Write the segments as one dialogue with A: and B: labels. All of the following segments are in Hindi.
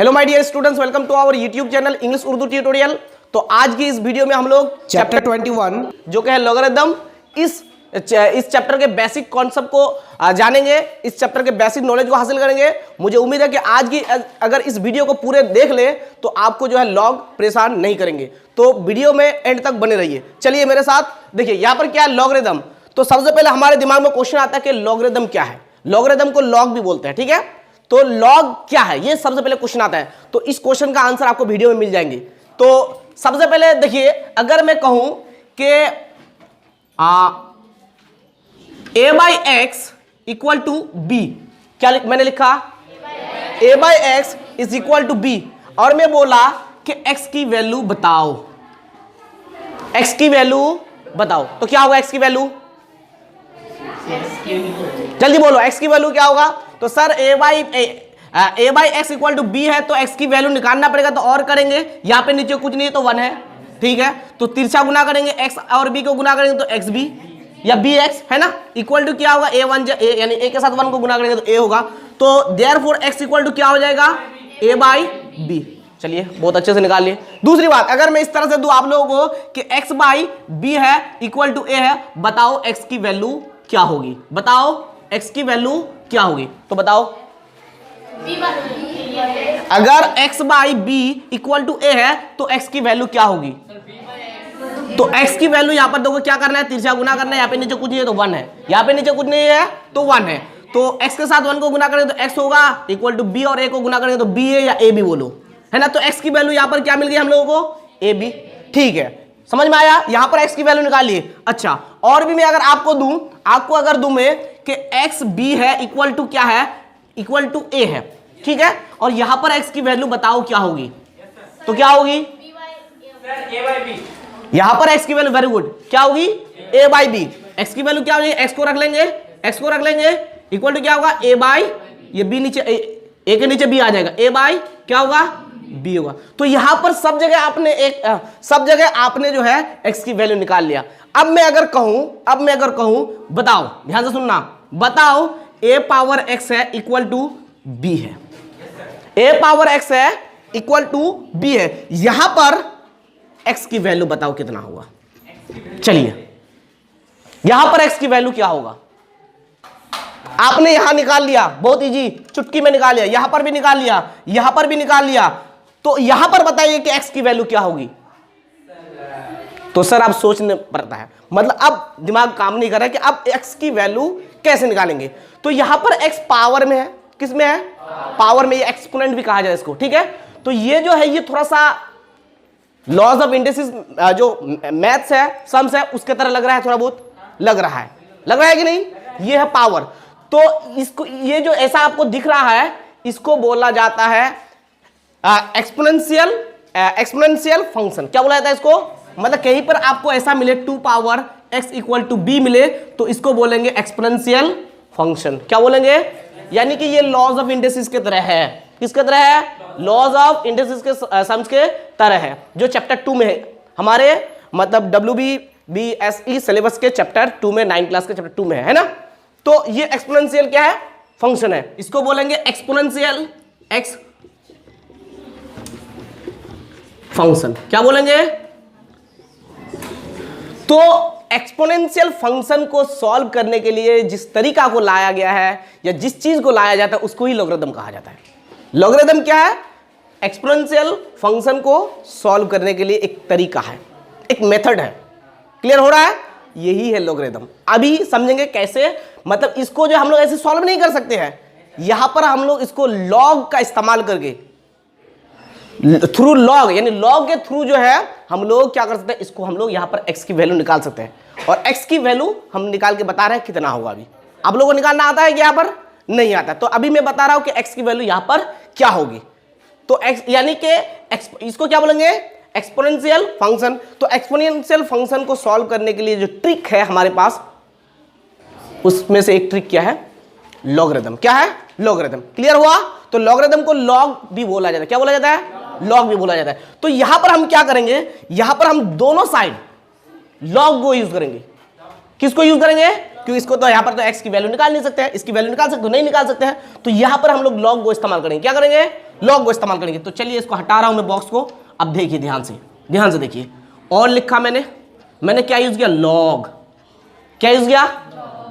A: Hello my dear students, welcome to our YouTube channel English Urdu tutorial. तो आज की इस वीडियो में हम लोग चैप्टर 21 जो कि है लॉगरिथम, इस चैप्टर के बेसिक कॉन्सेप्ट को जानेंगे, इस चैप्टर के बेसिक नॉलेज को हासिल करेंगे। मुझे उम्मीद है कि आज की अगर इस वीडियो को पूरे देख ले तो आपको जो है लॉग परेशान नहीं करेंगे। तो वीडियो में एंड तक बने रहिए। चलिए मेरे साथ देखिए, यहाँ पर क्या है लॉगरिथम। तो सबसे पहले हमारे दिमाग में क्वेश्चन आता है कि लॉगरिथम क्या है। लॉगरिथम को लॉग भी बोलते हैं, ठीक है। तो लॉग क्या है, ये सबसे पहले क्वेश्चन आता है। तो इस क्वेश्चन का आंसर आपको वीडियो में मिल जाएंगे। तो सबसे पहले देखिए, अगर मैं कहूं कि a by x equal to b, क्या मैंने लिखा a by x is equal to b, और मैं बोला कि x की वैल्यू बताओ, x की वैल्यू बताओ, तो क्या होगा x की वैल्यू? जल्दी बोलो, x की वैल्यू क्या होगा? तो sir a by x equal to b है, तो x की वैल्यू निकालना पड़ेगा। तो और करेंगे, यहाँ पे नीचे कुछ नहीं है तो 1 है, ठीक है। तो तिरछा गुना करेंगे, x और b को गुना करेंगे तो xb या bx है ना, इक्वल टू क्या होगा a1 यानी a के साथ 1 को गुना करेंगे तो a होगा। तो देयरफॉर x इक्वल टू क्या हो जाएगा? a by b. चलिए बहुत अच्छे से निकाल लिए। दूसरी बात, अगर मैं इस तरह से दूं आप लोगों को कि x बाई बी है इक्वल टू a है, बताओ x की वैल्यू क्या होगी? बताओ x की वैल्यू क्या होगी? तो बताओ, अगर x by b equal to a है तो x की वैल्यू क्या होगी? तो x की वैल्यू यहाँ पर देखो क्या करना है, तिरछा गुना करना है। यहाँ पे नीचे कुछ नहीं है तो 1 है, यहाँ पे नीचे कुछ नहीं है तो 1 है। तो x के साथ 1 को गुना करेंगे तो x होगा इक्वल टू b, और a को गुना करेंगे तो b है या a b बोलो, है ना। तो x की वैल्यू यहाँ पर क्या मिल गई हम लोगों को? a b, ठीक है। समझ में आया? यहाँ पर x की वैल्यू निकालिए। अच्छा, और भी मैं अगर आपको दूं, अगर दूं मैं कि x b है इक्वल टू क्या है, इक्वल टू a है, ठीक है। और यहाँ पर x की वैल्यू बताओ क्या होगी? तो क्या होगी? यहाँ पर x की वैल्यू, वेरी गुड, क्या होगी? a by b. x की वैल्यू क्या होगी? x को रख लेंगे, इक्वल टू क्या होगा? a बाई, ये b नीचे a के नीचे b आ जाएगा, a बाई क्या होगा? b होगा। तो यहाँ पर सब जगह आपने जो है x की वैल्यू निकाल लिया। अब मैं अगर कहूं बताओ, ध्यान से सुनना, बताओ a पावर x है इक्वल टू b है, a पावर x है इक्वल टू b है, यहां पर x की वैल्यू बताओ कितना होगा? चलिए, यहां पर x की वैल्यू क्या होगा? आपने यहां निकाल लिया, बहुत इजी, चुटकी में निकाल लिया, यहां पर भी निकाल लिया, यहां पर भी निकाल लिया। तो यहां पर बताइए कि x की वैल्यू क्या होगी? तो सर आप सोचने पड़ता है, मतलब अब दिमाग काम नहीं कर रहा है कि अब x की वैल्यू कैसे निकालेंगे। तो यहां पर x पावर में है, किस में है? पावर में, ये एक्सपोनेंट भी कहा जाए इसको, ठीक है। तो ये जो है, ये थोड़ा सा लॉज ऑफ इंडिसेस जो मैथ्स है, सम्स है, उसके तरह लग रहा है, थोड़ा बहुत लग रहा है कि नहीं? ये है पावर। तो इसको, ये जो ऐसा आपको दिख रहा है, इसको बोला जाता है एक्सपोनेंशियल फंक्शन। क्या बोला जाता है इसको? मतलब कहीं पर आपको ऐसा मिले 2 power x equal to b मिले तो इसको बोलेंगे एक्सपोनेंशियल फंक्शन। क्या बोलेंगे? यानी कि ये लॉज ऑफ इंडिसेस के तरह है। किसके तरह है? लॉज ऑफ इंडिसेस के सम्स के तरह है, जो चैप्टर 2 में है हमारे, मतलब WBSE सिलेबस के चैप्टर 2 में, 9 क्लास के चैप्टर 2 में है ना। तो ये एक्सपोनेंशियल क्या है? फंक्शन है, इसको बोलेंगे एक्सपोनेंशियल एक्स फंक्शन। क्या बोलेंगे? तो एक्सपोनेंशियल फंक्शन को सॉल्व करने के लिए जिस तरीका को लाया गया है या जिस चीज को लाया जाता है उसको ही लॉगरिथम कहा जाता है। लॉगरिथम क्या है? एक्सपोनेंशियल फंक्शन को सॉल्व करने के लिए एक तरीका है, एक मेथड है। क्लियर हो रहा है? यही है लॉगरिथम। अभी समझेंगे कैसे, मतलब इसको जो हम लोग ऐसे सॉल्व नहीं कर सकते हैं, यहां पर हम लोग इसको लॉग का इस्तेमाल करके, थ्रू लॉग, यानी लॉग के थ्रू जो है हम लोग क्या कर सकते हैं, इसको हम लोग यहां पर x की वैल्यू निकाल सकते हैं। और x की वैल्यू हम निकाल के बता रहे हैं कितना होगा। अभी आप लोगों को निकालना आता है कि यहां पर नहीं आता? तो अभी मैं बता रहा हूं कि x की वैल्यू यहां पर क्या होगी। तो x यानी कि इसको क्या बोलेंगे? Exponential function. तो एक्सपोनेंशियल फंक्शन को सॉल्व करने के लिए जो ट्रिक है हमारे पास, उसमें से एक ट्रिक क्या है? लॉगरिथम। क्या है? लॉगरिथम। क्लियर हुआ? तो लॉगरिथम को लॉग भी बोला जाता है। क्या बोला जाता है? लॉग भी बोला जाता है। तो यहां पर हम क्या करेंगे, यहां पर हम दोनों साइड लॉग को यूज करेंगे। किसको यूज करेंगे? क्योंकि इसको तो यहां पर तो x की वैल्यू निकाल नहीं सकते हैं, इसकी वैल्यू निकाल सकते हो, नहीं निकाल सकते हैं। तो यहां पर हम लोग लॉग को इस्तेमाल करेंगे। क्या करेंगे? लॉग को इस्तेमाल करेंगे। तो चलिए इसको हटा रहा हूं मैं बॉक्स को। अब देखिए ध्यान से देखिए, और लिखा मैंने क्या यूज किया, लॉग। क्या यूज किया,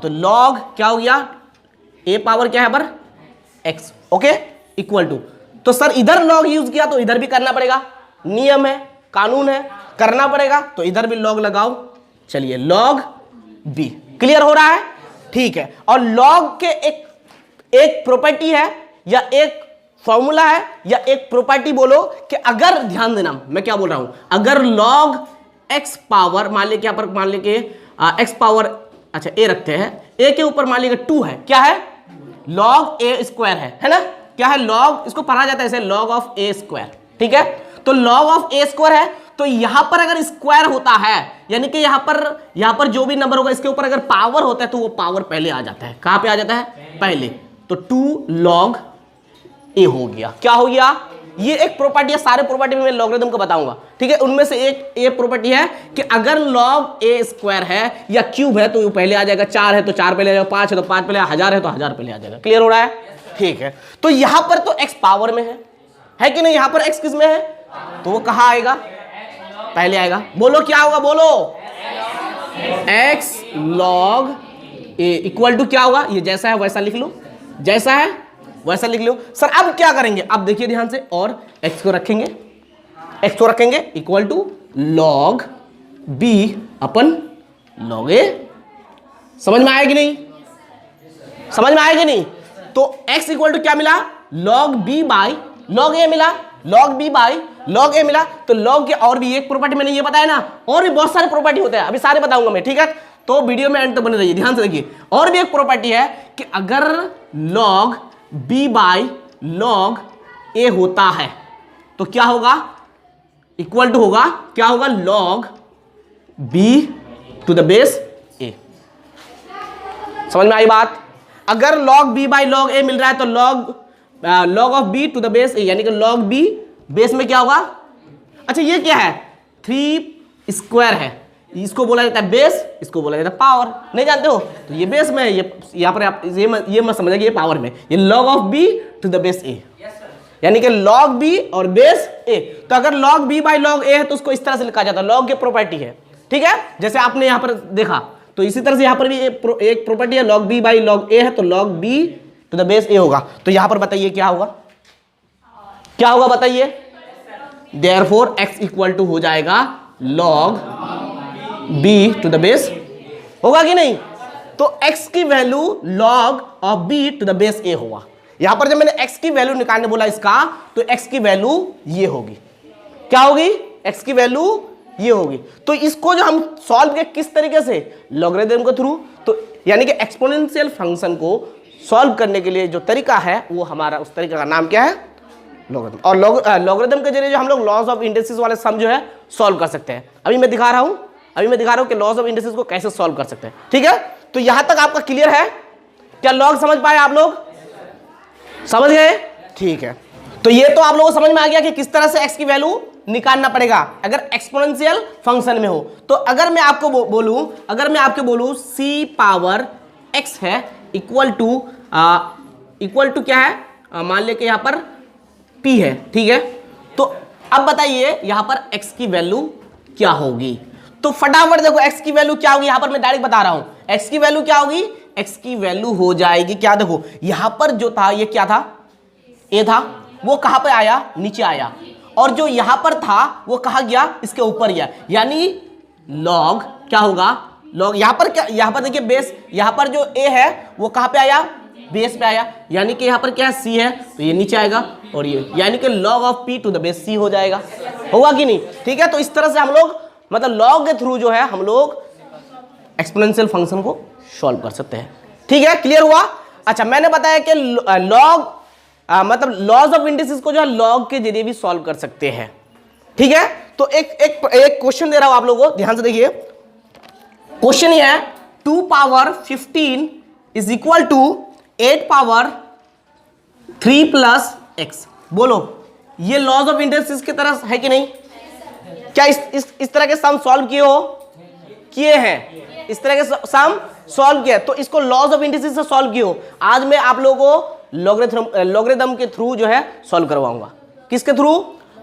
A: तो लॉग क्या हो गया, ए पावर क्या है पर एक्स, ओके, इक्वल टू। तो सर इधर लॉग यूज किया तो इधर भी करना पड़ेगा, नियम है, कानून है, करना पड़ेगा, तो इधर भी लॉग लगाओ। चलिए लॉग बी, क्लियर हो रहा है, ठीक है। और लॉग के एक प्रॉपर्टी है या एक फॉर्मूला है या एक प्रॉपर्टी बोलो कि अगर, ध्यान देना मैं क्या बोल रहा हूं, अगर लॉग एक्स पावर, मान ले क्या पर, मान ले के एक्स पावर, अच्छा ए रखते हैं, ए के ऊपर मान लीजिए 2 है, क्या है, लॉग ए स्क्वायर है ना, क्या है, लॉग, इसको पढ़ा जाता है ऐसे लॉग ऑफ ए स्क्वायर, ठीक है। तो लॉग ऑफ ए स्क्वायर है, तो यहां पर अगर स्क्वायर होता है, यानी कि यहां पर जो भी नंबर होगा इसके ऊपर अगर पावर होता है तो वो पावर पहले आ जाता है, कहां पे आ जाता है, पहले। तो 2 लॉग ए हो गया, क्या हो गया, ये एक प्रॉपर्टी है, सारे प्रॉपर्टी में मैं लॉगरिथम को बताऊंगा, ठीक है। उनमें से एक ये प्रॉपर्टी है कि अगर लॉग ए स्क्वायर है या क्यूब है तो वो पहले आ जाएगा, 4 है तो 4 पहले आ जाएगा, 5 है तो 5 पहले, 1000 है तो 1000 पहले आ जाएगा, क्लियर हो रहा है, ठीक है। तो यहां पर तो एक्स पावर में है कि नहीं, यहां पर एक्स किस में है, तो वो कहां आएगा, पहले आएगा। बोलो क्या होगा, बोलो, x log a equal to क्या होगा, ये जैसा है वैसा लिख लो, जैसा है वैसा लिख लो। सर अब क्या करेंगे, अब देखिए ध्यान से, और एक्स को रखेंगे equal to log b upon log a. समझ में आएगी नहीं, समझ में आएगी नहीं, तो एक्स इक्वल टू क्या मिला, लॉग बी बाई लॉग ए मिला, लॉग बी बाई लॉग ए मिला। तो लॉग के और भी एक प्रॉपर्टी मैंने ये बताया ना, और भी बहुत सारे प्रॉपर्टी होते हैं, अभी सारे बताऊंगा मैं, ठीक है। तो वीडियो में एंड तक बने रहिए, ध्यान से देखिए। और भी एक प्रॉपर्टी है कि अगर लॉग बी बाई लॉग ए होता है तो क्या होगा, इक्वल टू होगा, क्या होगा, log b to the base a. समझ में आई बात, अगर log b by log a मिल रहा है तो log of b to the base a, यानी कि लॉग बी बेस में क्या होगा, अच्छा ये क्या है, 3 स्क्वायर है, इसको बोला जाता है बेस, इसको बोला जाता है पावर, नहीं जानते हो, तो ये बेस में, ये यहाँ पर आप ये मत समझिए कि ये पावर में, ये log of b to the base a, यानी कि लॉग बी और बेस ए। तो अगर log b by log a है तो उसको इस तरह से लिखा जाता है, लॉग की प्रॉपर्टी है, ठीक है, जैसे आपने यहाँ पर देखा। तो इसी तरह से यहाँ पर भी एक प्रॉपर्टी है, log b by log a है, तो log b to the base a होगा। तो यहाँ पर बताइए क्या होगा, क्या होगा बताइए, देयरफॉर एक्स इक्वल टू हो जाएगा log b to the base, होगा कि नहीं। तो x की value log of b to the base a होगा। यहां पर जब मैंने x की वैल्यू निकालने बोला इसका, तो x की वैल्यू ये होगी, क्या होगी, x की वैल्यू ये होगी। तो इसको जो हम सॉल्व किया किस तरीके से, लॉगरिथम के थ्रू। तो यानी कि एक्सपोनेंशियल फंक्शन को सॉल्व करने के लिए जो तरीका है वो हमारा, उस तरीके का नाम क्या है, लॉगरिथम। और लॉगरिथम के जरिए जो हम लोग लॉज ऑफ इंडिसेस वाले सम जो है सॉल्व कर सकते हैं। अभी मैं दिखा रहा हूं कि लॉज ऑफ इंडिसेस को कैसे सॉल्व कर सकते हैं, ठीक है। तो यहां तक आपका क्लियर है, क्या लॉग समझ पाए आप लोग, समझ गए, ठीक है। तो ये तो आप लोगों को समझ में आ गया कि किस तरह से x की वैल्यू निकालना पड़ेगा अगर एक्सपोनेंशियल फंक्शन में हो। तो अगर मैं आपको बोलूं c पावर x है इक्वल टू क्या है, मान ले कि यहां पर p है, ठीक है। तो अब बताइए यहां पर x की वैल्यू क्या होगी। तो फटाफट देखो x की वैल्यू क्या होगी, यहां पर मैं डायरेक्ट बता रहा हूं, x की वैल्यू क्या होगी, x की वैल्यू हो जाएगी क्या, देखो यहां पर जो था ये क्या था, a था, वो कहां पे आया, नीचे आया, और जो यहां पर था वो कहां गया, इसके ऊपर गया, यानी लॉग क्या होगा, लॉग यहां पर क्या, यहां पर देखिए बेस, यहां पर जो a है वो कहां पे आया, बेस पे आया, यानी कि यहां पर क्या है, c है, तो ये नीचे आएगा, और ये यानी कि log of p to the base c हो जाएगा, होगा कि नहीं, ठीक है। तो इस तरह से हम लोग मतलब लॉग के थ्रू जो है हम लोग एक्सपोनेंशियल फंक्शन को सॉल्व कर सकते हैं, ठीक है, क्लियर हुआ। अच्छा मैंने बताया कि लॉग मतलब लॉज ऑफ इंडिसेस को जो है लॉग के जरिए भी सॉल्व कर सकते हैं, ठीक है। तो एक क्वेश्चन दे रहा हूं आप लोगों को, ध्यान से देखिए। क्वेश्चन ये है 2 power 15 is equal to 8 power 3 plus x। बोलो ये लॉज ऑफ इंडिसेस की तरह है कि नहीं, क्या इस तरह के सम सॉल्व किए हैं, इस तरह के सम सॉल्व किया, तो इसको लॉज ऑफ इंडिसेस से सॉल्व किए हो। आज मैं आप लोगों को लॉगरिथम के थ्रू जो है सॉल्व करवाऊंगा। किसके थ्रू?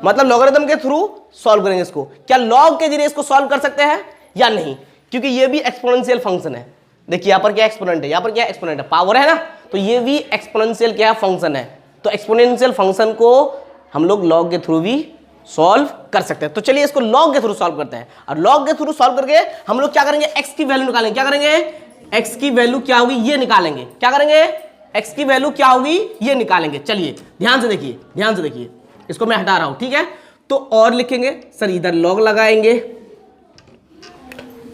A: मतलब लॉगरिथम के थ्रू सॉल्व करेंगे इसको। क्या लॉग के जरिए इसको सॉल्व कर सकते हैं या नहीं? क्योंकि ये भी एक्सपोनेंशियल फंक्शन है। देखिए यहाँ पर क्या एक्सपोनेंट है, यहाँ पर क्या एक्सपोनेंट है, पावर है ना, तो ये भी एक्सपोनेंशियल क्या फंक्शन है। तो एक्सपोनेंशियल फंक्शन को हम लोग लॉग के थ्रू भी सॉल्व कर सकते हैं। तो चलिए इसको लॉग के थ्रू सॉल्व करते हैं। और लॉग के थ्रू सॉल्व करके हम लोग क्या करेंगे, एक्स की वैल्यू निकालेंगे। क्या करेंगे? एक्स की वैल्यू क्या होगी ये निकालेंगे। क्या करेंगे? एक्स की वैल्यू क्या होगी ये निकालेंगे। चलिए ध्यान से देखिए, ध्यान से देखिए, इसको मैं हटा रहा हूं, ठीक है। तो और लिखेंगे सर, इधर लॉग लगाएंगे,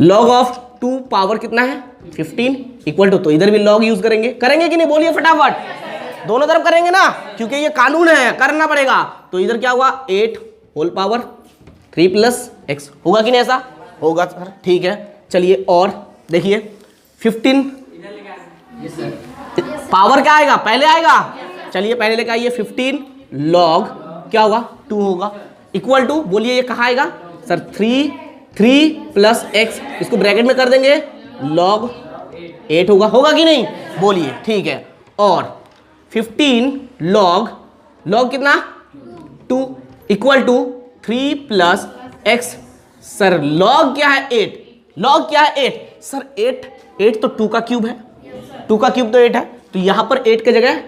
A: लॉग ऑफ 2 पावर कितना है 15 इक्वल टू, तो इधर भी लॉग यूज करेंगे। करेंगे कि नहीं बोलिए फटाफट, दोनों तरफ करेंगे ना, क्योंकि ये कानून है, करना पड़ेगा। तो इधर क्या हुआ 8 होल पावर 3 प्लस एक्स, होगा कि नहीं? ऐसा होगा सर, ठीक है। चलिए और देखिए 15 पावर क्या आएगा, पहले आएगा। चलिए पहले लेकर आइए 15 लॉग क्या होगा 2 होगा इक्वल टू, बोलिए ये कहाँ आएगा सर 3 प्लस एक्स, इसको ब्रैकेट में कर देंगे, लॉग 8 होगा। होगा कि नहीं बोलिए, ठीक है। और 15 लॉग कितना 2 equal to 3 plus x. Sir log क्या है 8, लॉग क्या है 8 सर, 8 तो 2 का क्यूब है, 2 का क्यूब तो 8 है, तो यहां पर 8 के जगह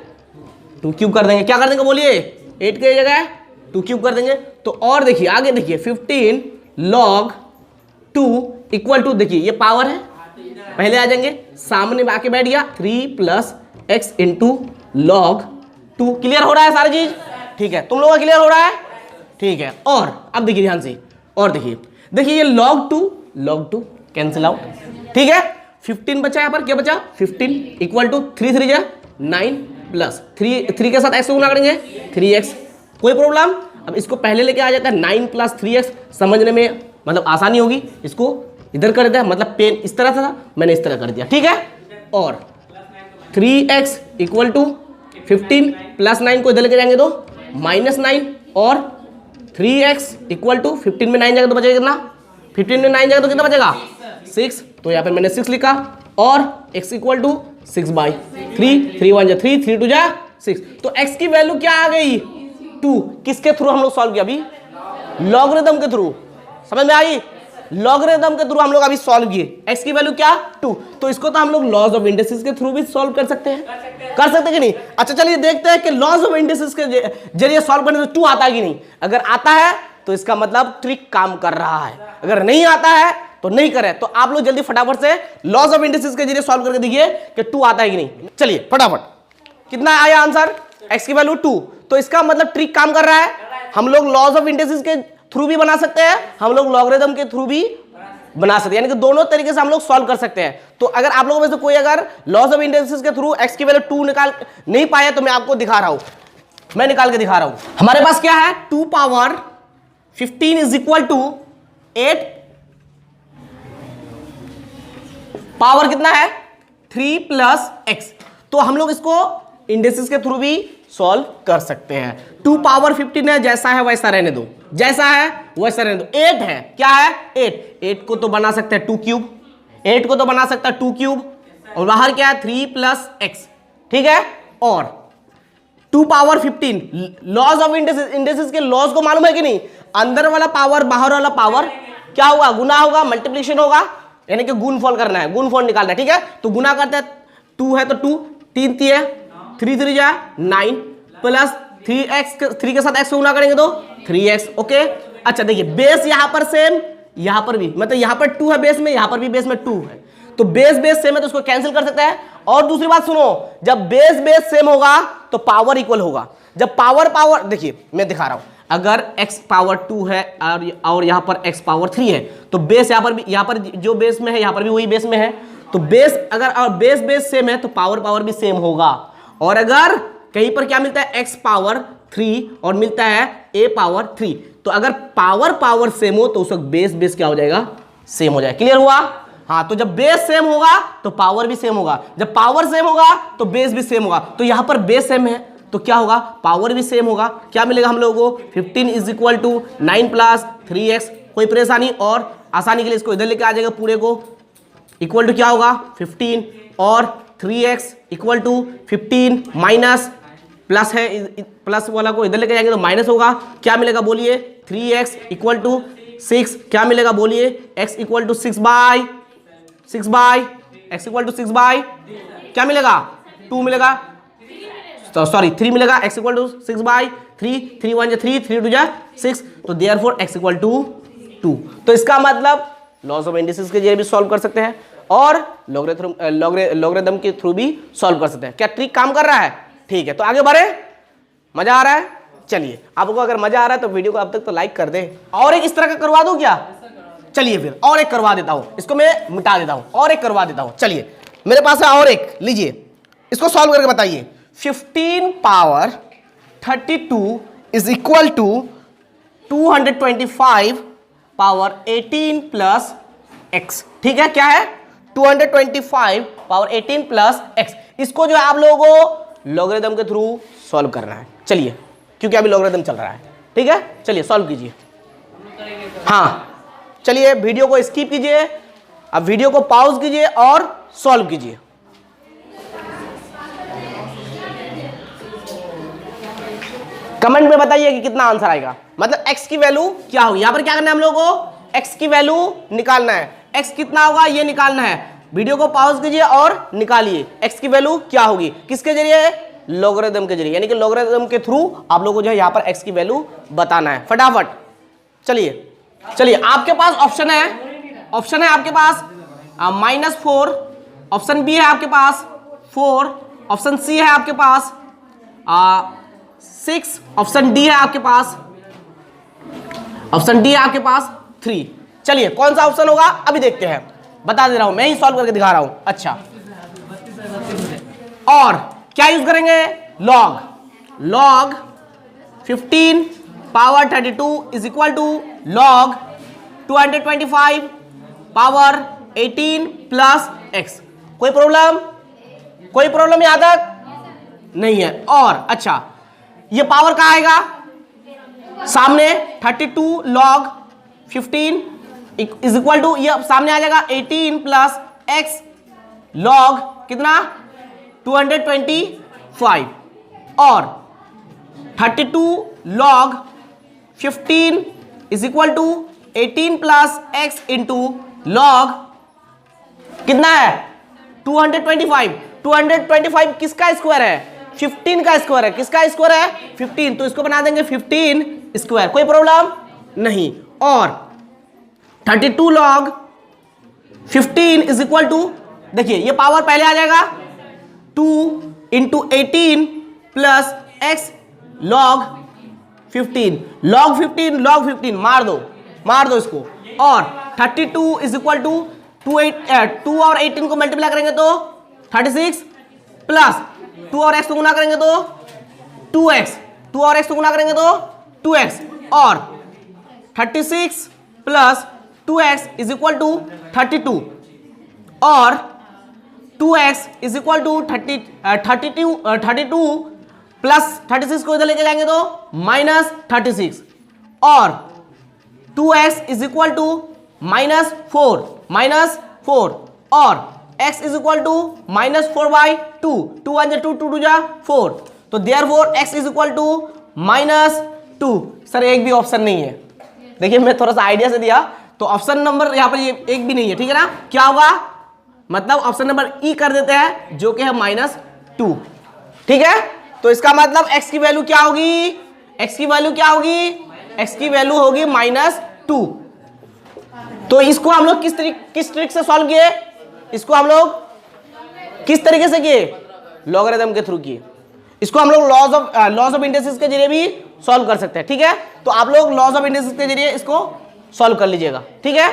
A: 2 क्यूब कर देंगे। क्या कर देंगे बोलिए, 8 के जगह 2 क्यूब कर देंगे। तो और देखिए आगे देखिए 15 लॉग 2 इक्वल टू, देखिए ये पावर है, पहले आ जाएंगे, सामने में आके बैठ गया 3 plus x into log 2। Clear हो रहा है सारी चीज, ठीक है, तुम लोगों का क्लियर हो रहा है, ठीक है। और अब देखिए ध्यान से, और देखिए ये log 2 कैंसिल आउट, ठीक है। 15 बचा, यहाँ पर क्या बचा 15 इक्वल टू 3 3 जा 9 प्लस 3 के साथ एक्स को गुना करेंगे 3x, कोई प्रॉब्लम। अब इसको पहले लेके आ जाता है 9 प्लस 3x, समझने में मतलब आसानी होगी, इसको इधर कर देता है, मतलब पेन इस तरह था, मैंने इस तरह कर दिया, ठीक है। और 3x इक्वल टू 15 प्लस 9 को इधर लेके जाएंगे तो -9, और 3x इक्वल टू 15 में 9 जाएगा तो बचेगा कितना, 15 में 9 जाएगा तो कितना बचेगा 6, तो यहाँ पे मैंने 6 लिखा। और x इक्वल टू 6/3, 3 1 जा 3, 3 2 जा 6, तो x की वैल्यू क्या आ गई 2। किसके थ्रू हम लोग सॉल्व किया अभी, लॉगरिथम के थ्रू, समझ में आई, लॉगरिथम के थ्रू हम लोग अभी सॉल्व किए। x की वैल्यू क्या 2, तो इसको तो हम लोग लॉज ऑफ इंडिसेस के थ्रू भी सॉल्व कर सकते हैं, कर सकते हैं कि नहीं। अच्छा चलिए देखते हैं कि लॉज ऑफ इंडिसेस के जरिए सॉल्व करने से 2 आता है कि नहीं। अगर आता है तो इसका मतलब ट्रिक काम कर रहा है, अगर नहीं आता है तो नहीं करे। तो आप लोग जल्दी फटाफट से लॉज ऑफ इंडिसेस के जरिए सॉल्व करके देखिए कि 2 आता है कि नहीं। चलिए फटाफट, कितना आया आंसर, x की वैल्यू 2, तो इसका मतलब ट्रिक काम कर रहा है। हम लोग लॉज ऑफ इंडिसेस के थ्रू भी बना सकते हैं, हम लोग लॉगरिथम के थ्रू भी बना सकते हैं, यानी कि दोनों तरीके से हम लोग सॉल्व कर सकते हैं। तो अगर आप लोगों में से कोई अगर लॉज ऑफ इंडिसेस के थ्रू x की वैल्यू 2 निकाल नहीं पाया तो मैं आपको दिखा रहा हूं, मैं निकाल के दिखा रहा हूं। हमारे पास क्या है 2 power 15 is equal to 8, power कितना है 3 प्लस एक्स, तो हम लोग इसको इंडिसेस के थ्रू भी सॉल्व कर सकते हैं। 2 पावर 15 है, जैसा है वैसा रहने दो, जैसा है वैसा रहने दो। 8 है, क्या है 8 को तो बना सकते हैं 2 क्यूब, 8 को तो बना सकता है 2 क्यूब, और बाहर क्या है 3 प्लस एक्स, ठीक है। और 2 पावर 15, लॉज ऑफ इंडिसेस के लॉज को मालूम है कि नहीं, अंदर वाला पावर बाहर वाला पावर क्या होगा, गुना होगा, मल्टीप्लिकेशन होगा, यानी कि गुणफल करना है, गुणफल निकालना है, ठीक है। तो गुना करते हैं, 2 है तो 2, 3 3 3 जा 9 प्लस 3 के साथ x को गुना करेंगे तो 3x, ओके। अच्छा देखिए बेस यहां पर सेम, यहां पर भी, मतलब यहां पर 2 है बेस में, यहां पर भी बेस में 2 है, तो बेस सेम है तो उसको कैंसिल कर सकते हैं। और दूसरी बात सुनो, जब बेस सेम होगा तो पावर इक्वल होगा। जब पावर देखिए मैं दिखा रहा हूं, अगर x पावर 2 है और यहां पर x पावर 3 है, तो बेस यहां पर भी, यहां पर जो बेस में है यहां पर भी वही बेस में है, तो बेस अगर और बेस सेम है तो पावर भी सेम होगा। और अगर कहीं पर क्या मिलता है x पावर 3 और मिलता है a पावर 3, तो अगर पावर सेम हो तो उसका बेस क्या हो जाएगा, सेम हो जाएगा। क्लियर हुआ, हाँ। तो जब बेस सेम होगा तो पावर भी सेम होगा, जब पावर सेम होगा तो बेस भी सेम होगा। तो यहां पर बेस सेम है तो क्या होगा, पावर भी सेम होगा। क्या मिलेगा हम लोगों को 15 is equal to 9 plus 3x, कोई परेशानी, और आसानी के लिए इसको इधर लेके आ जाएगा पूरे को, इक्वल टू क्या होगा 15 और 3x equal to 15 minus plus है, प्लस वाला को इधर लेके जाएंगे तो माइनस होगा, क्या मिलेगा बोलिए 3x इक्वल टू 6, क्या मिलेगा बोलिए x equal to 6 by x equal to 6 by क्या मिलेगा 2 मिलेगा, तो सॉरी 3 मिलेगा, x इक्वल टू 6 बाई 3, 3 1 3, 3 2 6, तो देयरफॉर x इक्वल टू 2। तो इसका मतलब लॉस ऑफ इंडिसेस के जरिए भी सॉल्व कर सकते हैं और लॉगरिथम के थ्रू भी सॉल्व कर सकते हैं। क्या ट्रिक काम कर रहा है? ठीक है, तो आगे बढ़े, मजा आ रहा है? चलिए, आपको अगर मजा आ रहा है तो वीडियो को अब तक तो लाइक कर दे। और एक इस तरह का करवा दूं क्या? चलिए फिर और एक करवा देता हूं, इसको मैं मिटा देता हूं, और एक करवा देता हूं। चलिए मेरे पास है और एक, लीजिए इसको सॉल्व करके बताइए। 15 power 32 is equal to 225 power 18 plus x। ठीक है, क्या है 225 पावर 18 प्लस x। इसको जो है आप लोगों को लॉगरिथम के थ्रू सॉल्व करना है। चलिए, क्योंकि अभी लॉगरिथम चल रहा है, ठीक है, चलिए सॉल्व कीजिए। हाँ चलिए, वीडियो को स्किप कीजिए, अब वीडियो को पॉज कीजिए और सॉल्व कीजिए। कमेंट में बताइए कि कितना आंसर आएगा, मतलब x की वैल्यू क्या होगी। यहां पर क्या करना है हम लोगों को, x की वैल्यू निकालना है। x कितना होगा ये निकालना है। वीडियो को पॉज कीजिए और निकालिए x की वैल्यू क्या होगी, किसके जरिए, लॉगरिथम के जरिए, यानी कि लॉगरिथम के थ्रू आप लोगों को जो है यहाँ पर x की वैल्यू बताना है फटाफट। चलिए चलिए, आपके पास ऑप्शन है आपके पास -4, ऑप्शन बी है आपके पास 4, ऑप्शन सी है आपके पास 6, ऑप्शन डी है आपके पास, ऑप्शन डी है आपके पास 3। चलिए कौन सा ऑप्शन होगा अभी देखते हैं, बता दे रहा हूं, मैं ही सॉल्व करके दिखा रहा हूं। अच्छा, और क्या यूज करेंगे, log 15 power 32 is equal to log 225 power 18 plus x। कोई प्रॉब्लम यहां तक नहीं है। और अच्छा, ये पावर कहां आएगा, सामने 32 लॉग 15 इज इक्वल टू, ये सामने आ जाएगा 18 प्लस x लॉग कितना 225, और 32 log 15 is equal to 18 plus x into log कितना है 225 किसका स्क्वायर है, 15 का स्क्वायर है। किसका स्क्वायर है, 15, तो इसको बना देंगे 15 स्क्वायर, कोई प्रॉब्लम नहीं। और 32 लॉग 15 इज इक्वल टू, देखिए ये पावर पहले आ जाएगा 2 into 18 plus x log 15, log 15 मार दो इसको। और 32 इज इक्वल टू 2 और 18 को मल्टीप्लाई करेंगे तो 36 प्लस 2 और x को गुना करेंगे तो 2x, 2 और x को गुना करेंगे तो 2x, और 36 plus 2x is equal to 32, और 2x is equal to 32 plus 36 को इधर लेके जाएंगे तो -36, और 2x इज इक्वल टू -4, और x इज इक्वल टू -4/2, 2 1 2 2 2 4, तो therefore x is equal to -2। Sir एक भी ऑप्शन नहीं है, देखिए मैं थोड़ा सा आइडिया से दिया, तो ऑप्शन नंबर यहाँ पर ये एक भी नहीं है, ठीक है ना। क्या होगा, मतलब ऑप्शन नंबर ई कर देते हैं जो कि है -2, ठीक है। तो इसका मतलब x की वैल्यू क्या होगी, x की वैल्यू क्या होगी, x की वैल्यू होगी -2। तो इसको हम लोग किस ट्रिक से सॉल्व किए, इसको हम लोग किस तरीके से किए, लॉगरिथम के थ्रू किए। इसको हम लोग लॉस ऑफ इंडिसेस के जरिए भी सॉल्व कर सकते हैं, ठीक है। तो आप लोग लॉस ऑफ इंडिसेस के जरिए इसको सॉल्व कर लीजिएगा, ठीक है।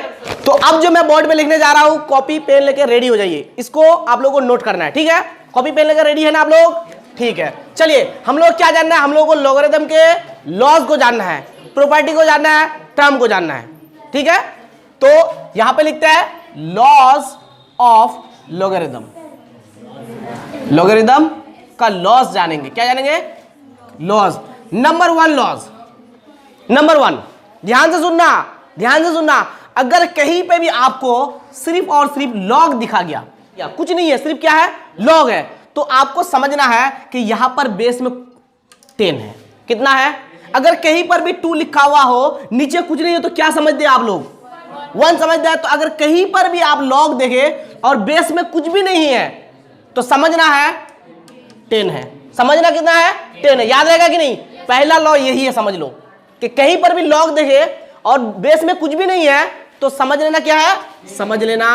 A: तो अब जो मैं बोर्ड पे लिखने जा रहा हूं, कॉपी पेन लेके रेडी हो जाइए, इसको आप लोगों को नोट करना है, ठीक है। कॉपी पेन लेकर रेडी है ना आप लोग, ठीक है। चलिए हम लोग क्या जानना है, हम लोगों को लॉगरिथम के लॉज को जानना है, प्रॉपर्टी को जानना है, टर्म को जानना है, ठीक है। तो यहां पे लिखते हैं लॉज ऑफ लॉगरिथम, लॉगरिथम का लॉज जानेंगे। क्या जानेंगे, लॉज। नंबर वन, ध्यान से सुनना, अगर कहीं पे भी आपको सिर्फ और सिर्फ लॉग दिखा गया, या कुछ नहीं है, सिर्फ क्या है, लॉग है, तो आपको समझना है कि यहां पर बेस में 10 है। कितना है? अगर कहीं पर भी 2 लिखा हुआ हो, नीचे कुछ नहीं हो, तो क्या समझते हैं आप लोग? 1 समझते हैं। तो अगर कहीं पर भी आप लॉग देखें और बेस में कुछ भी नहीं है तो समझना है 10 है। समझना कितना है? 10 है। याद रहेगा कि नहीं? पहला लॉ यही है, समझ लो कि कहीं पर भी लॉग देखे और बेस में कुछ भी नहीं है तो समझ लेना क्या है? समझ लेना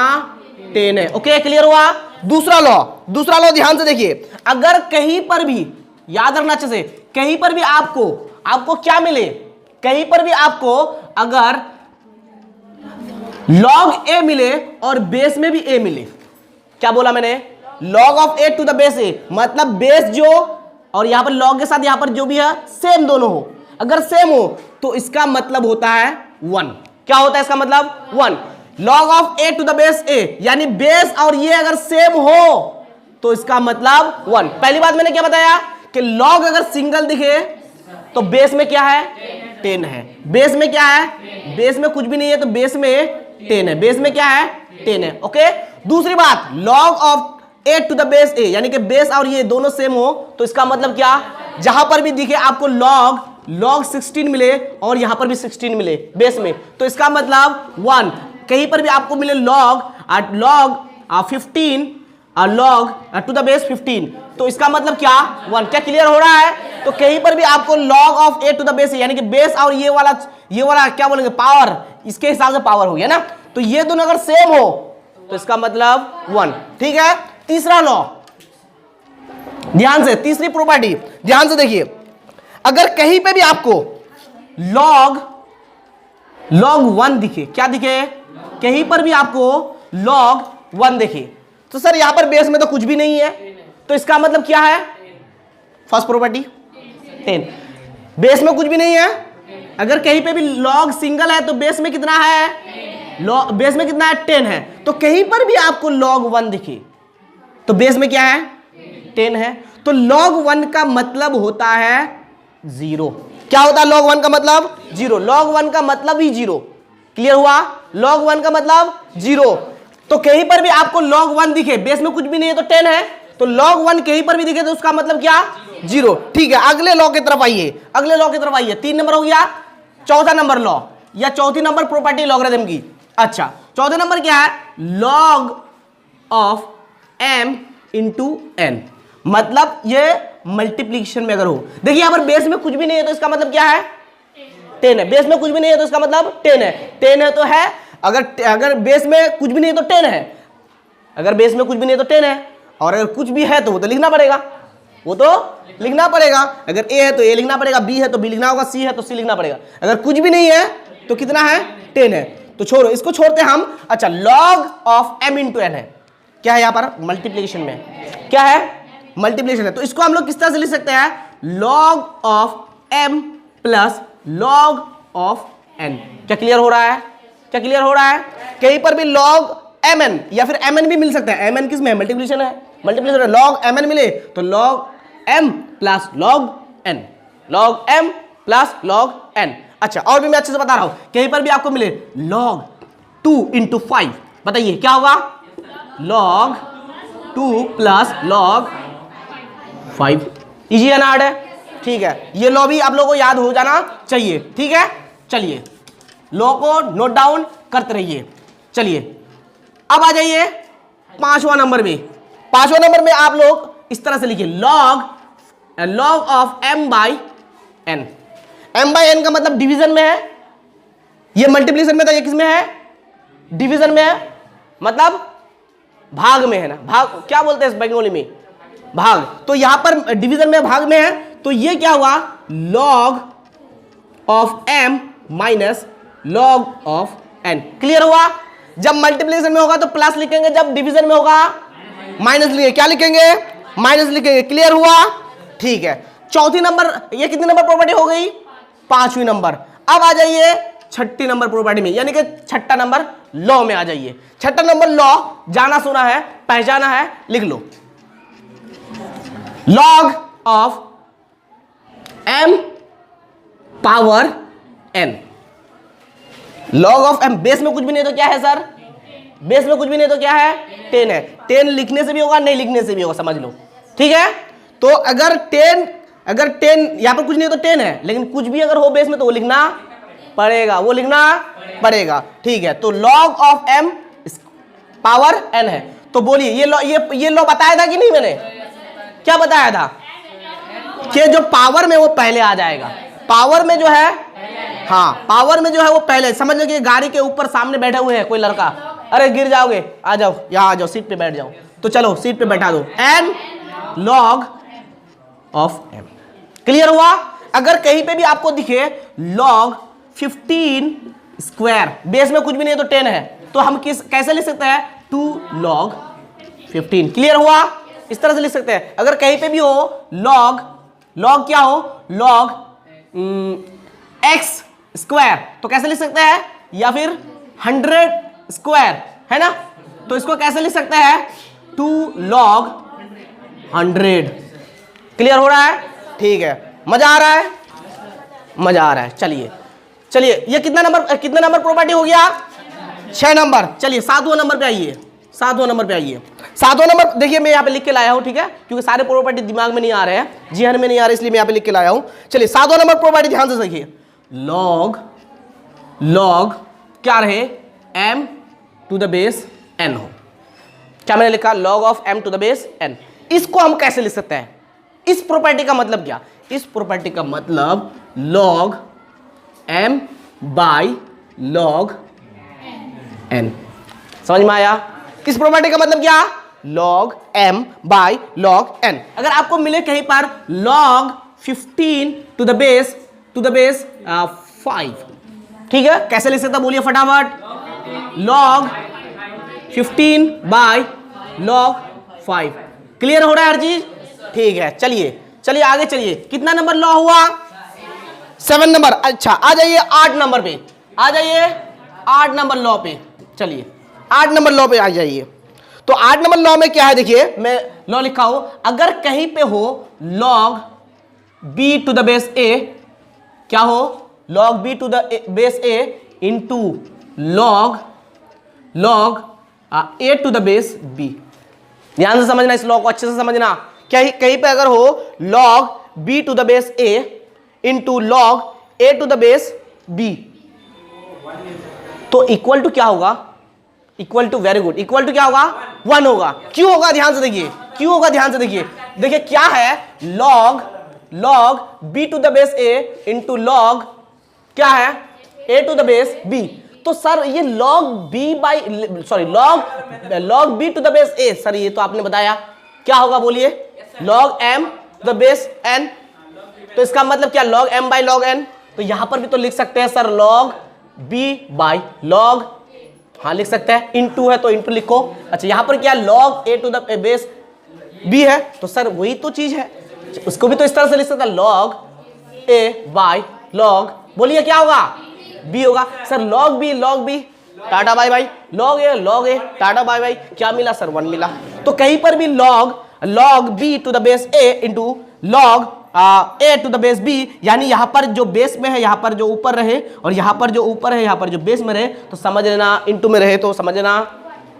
A: 10 है। ओके, क्लियर हुआ? दूसरा लॉ ध्यान से देखिए। अगर कहीं पर भी, याद रखना अच्छे से, कहीं पर भी आपको क्या मिले, कहीं पर भी आपको अगर log a मिले और बेस में भी a मिले, क्या बोला मैंने? log of a to the base a, मतलब बेस जो और यहां पर log के साथ यहां पर जो भी है सेम दोनों हो। अगर सेम हो तो इसका मतलब होता है 1। क्या होता है इसका मतलब? 1। log of a to the base a, यानी बेस और ये अगर सेम हो तो इसका मतलब 1। पहली बात मैंने क्या बताया कि log अगर सिंगल दिखे तो बेस में क्या है? 10 है। बेस में क्या है? बेस में कुछ भी नहीं है तो बेस में 10 है। बेस में क्या है? 10 है। ओके, दूसरी बात, log of a to the base a, यानी कि बेस और ये दोनों सेम हो तो इसका मतलब क्या? जहां पर भी दिखे आपको log 16 मिले और यहां पर भी 16 मिले बेस में, तो इसका मतलब 1। कहीं पर भी आपको मिले log 15 log to the base 15, तो इसका मतलब क्या? 1। क्या क्लियर हो रहा है? तो कहीं पर भी आपको log of a to the base, यानी कि बेस और ये वाला क्या बोलेंगे? पावर, इसके हिसाब से पावर हो गया ना, तो ये दोनों अगर सेम हो तो इसका मतलब 1। ठीक है, तीसरा लॉ ध्यान से, तीसरी प्रॉपर्टी ध्यान से देखिए। अगर कहीं पे भी आपको log 1 दिखे, क्या दिखे? कहीं पर भी आपको log 1 दिखे तो सर यहां पर बेस में तो कुछ भी नहीं है, तो इसका मतलब क्या है? First property 10। बेस में कुछ भी नहीं है, अगर कहीं पे भी log सिंगल है तो बेस में कितना है? बेस में कितना है? 10 है। तो कहीं पर भी आपको log 1 दिखे तो बेस में क्या है? 10 है। तो log 1 का मतलब होता है 0। क्या होता है log 1 का मतलब? 0। log 1 का मतलब ही 0। क्लियर हुआ? log 1 का मतलब 0। तो कहीं पर भी आपको log 1 दिखे, बेस में कुछ भी नहीं है तो 10 है, तो log 1 कहीं पर भी दिखे तो उसका मतलब क्या? 0। ठीक है, अगले लॉ की तरफ आइए। 3 नंबर हो गया। चौथा नंबर लॉ या चौथी नंबर प्रॉपर्टी लॉगरिथम की। अच्छा, चौथे नंबर क्या है? log of m into n, मतलब ये मल्टीप्लीकेशन में अगर हो। देखिए यहां पर बेस में कुछ भी नहीं है तो इसका मतलब क्या है? 10 है। बेस में कुछ भी नहीं है तो इसका मतलब 10 है। 10 है तो है, अगर बेस में कुछ भी नहीं है तो 10 है, अगर बेस में कुछ भी नहीं है तो 10 है, और अगर कुछ भी है तो वो तो लिखना पड़ेगा, अगर a है तो a लिखना पड़ेगा, b है तो b लिखना होगा, c है तो c लिखना पड़ेगा। अगर कुछ भी नहीं है तो कितना है? 10 है। तो छोड़ो, इसको छोड़ते हम। अच्छा, log of m into n है, क्या है यहाँ पर? मल्टीप्लीकेशन में क्या है? मल्टीप्लीकेशन है। तो इसको हम लोग किस तरह से लिख सकते हैं? log of m plus log of n। क्या क्लियर हो रहा है? कहीं पर भी log mn या फिर mn भी मिल सकता है। mn किस में? मल्टीप्लीकेशन है। log mn मिले तो log m plus log n। अच्छा, और भी मैं अच्छे से बता रहा हूं, कहीं पर भी आपको मिले log 2 इंटू 5, बताइए क्या होगा? log 2 plus log 5। इजी है ना? हार्ड है? ठीक है, ये लॉ भी आप लोगों को याद हो जाना चाहिए। ठीक है, चलिए लॉ को नोट डाउन करते रहिए। चलिए अब आ जाइए पांचवा नंबर में। आप लोग इस तरह से लिखिए, log of m by n। m by n का मतलब डिवीजन में है, ये मल्टीप्लिकेशन में था, ये किस में है? डिवीजन में है, मतलब भाग में है ना। भाग क्या बोलते हैं इस बंगाली में? भाग। तो यहां पर डिवीजन में, भाग में है, तो ये क्या हुआ? log of m minus log of n। Clear हुआ? जब मल्टीप्लिकेशन में होगा तो प्लस लिखेंगे, जब डिवीजन में होगा माइनस लिखेंगे। क्या लिखेंगे? माइनस लिखेंगे। क्लियर हुआ? ठीक है, चौथी नंबर, ये कितनी नंबर प्रॉपर्टी हो गई? 5वीं नंबर। अब आ जाइए 6ठी नंबर प्रॉपर्टी में, यानी कि 6ठा नंबर लॉ में आ जाइए। 6ठा नंबर लॉ जाना सुना है, पहचाना है, लिख लो। log of m power n। log of m, base में कुछ भी नहीं तो क्या है सर? बेस में कुछ भी नहीं तो क्या है? 10 है। 10 लिखने से भी होगा, नहीं लिखने से भी होगा, समझ लो। ठीक है, तो अगर 10 अगर 10 यहाँ पर कुछ नहीं है तो 10 है, लेकिन कुछ भी अगर हो बेस में तो वो लिखना पड़ेगा, वो लिखना पड़ेगा। ठीक है, तो log of m power n है। तो बोलिए ये लॉ बताया था कि नहीं मैंने? क्या बताया था कि जो पावर में वो पहले आ जाएगा, पावर में जो है, हाँ पावर में जो है वो पहले। समझ लो कि गाड़ी के ऊपर सामने बैठे हुए हैं कोई लड़का, अरे गिर जाओगे, आ जाओ यहाँ आ जाओ, सीट पे बैठ जाओ, तो चलो सीट पे बैठा दो, n log of m। Clear हुआ? अगर कहीं पे भी आपको दिखे log 15 स्क्वायर, बेस में कुछ भी नहीं है तो 10 है, तो हम कैसे लिख सकते हैं? 2 log 15। क्लियर हुआ? इस तरह से लिख सकते हैं। अगर कहीं पे भी हो log क्या हो, log x स्क्वायर, तो कैसे लिख सकते हैं? या फिर 100 स्क्वायर, है ना, तो इसको कैसे लिख सकते हैं? 2 log 100। क्लियर हो रहा है? ठीक है, मजा आ रहा है? मजा आ रहा है। चलिए ये कितना नंबर प्रॉपर्टी हो गया? 6 नंबर। चलिए 7वां नंबर पे आइए, 7वां नंबर देखिए मैं यहाँ पे लिख के लाया हूँ, ठीक है, क्योंकि सारे प्रॉपर्टी दिमाग में नहीं आ रहे हैं, जहन में नहीं आ रहे, इसलिए मैं यहाँ पे लिख के लाया हूँ। चलिए 7वां नंबर प्रॉपर्टी ध्यान से देखिए, log क्या रहे? m to the base n हो। क्या मैंने लिखा? log of m to the base n। इसको हम कैसे लिख सकते हैं? इस प्रॉपर्टी का मतलब क्या? इस प्रॉपर्टी का मतलब log m by log n। समझ में आया? इस प्रॉपर्टी का मतलब क्या? log m by log n। अगर आपको मिले कहीं पर log 15 टू द बेस 5, ठीक है, कैसे लिख सकता? बोलिए फटाफट। log 15 by log 5। क्लियर हो रहा है हर चीज? ठीक है, चलिए आगे चलिए। कितना नंबर लॉ हुआ? 7 नंबर। अच्छा आ जाइए 8 नंबर पे, आ जाइए 8 नंबर लॉ पे। चलिए 8 नंबर लॉ पे आ जाइए। तो 8 नंबर लॉ में क्या है? देखिए मैं लॉ लिखा हूं, अगर कहीं पे हो log b to the base a, क्या हो? log b to the base a into log a to the base b। ध्यान से समझना, इस लॉ को अच्छे से समझना। कहीं पे अगर हो log b to the base a into log a to the base b, तो इक्वल टू क्या होगा? Equal to, very good, equal to क्या होगा? 1 होगा। क्यों होगा? ध्यान से देखिए, क्यों होगा? ध्यान से देखिए क्या है? log b to the base a into log क्या है? a to the base b। तो सर ये log b to the base a, sir ये तो आपने बताया क्या होगा? बोलिए log m to the base n। तो इसका मतलब क्या? log m by log n। तो यहां पर भी तो लिख सकते हैं sir log b by log, हाँ लिख सकते हैं, इंटू है तो इंटू लिखो। अच्छा यहां पर क्या? log a to the base b है, तो सर वही तो चीज है, उसको भी तो इस तरह से लिख सकता है log a बाई log, बोलिए क्या होगा? b होगा। Sir log b tata bye bye, log a tata bye bye, क्या मिला सर? 1 मिला। तो कहीं पर भी log b to the base a into log a to the base b, यानी यहां पर जो बेस में है यहां पर जो ऊपर रहे, और यहां पर जो ऊपर है यहां पर जो बेस में रहे, तो समझ लेना इंटू में रहे तो समझ लेना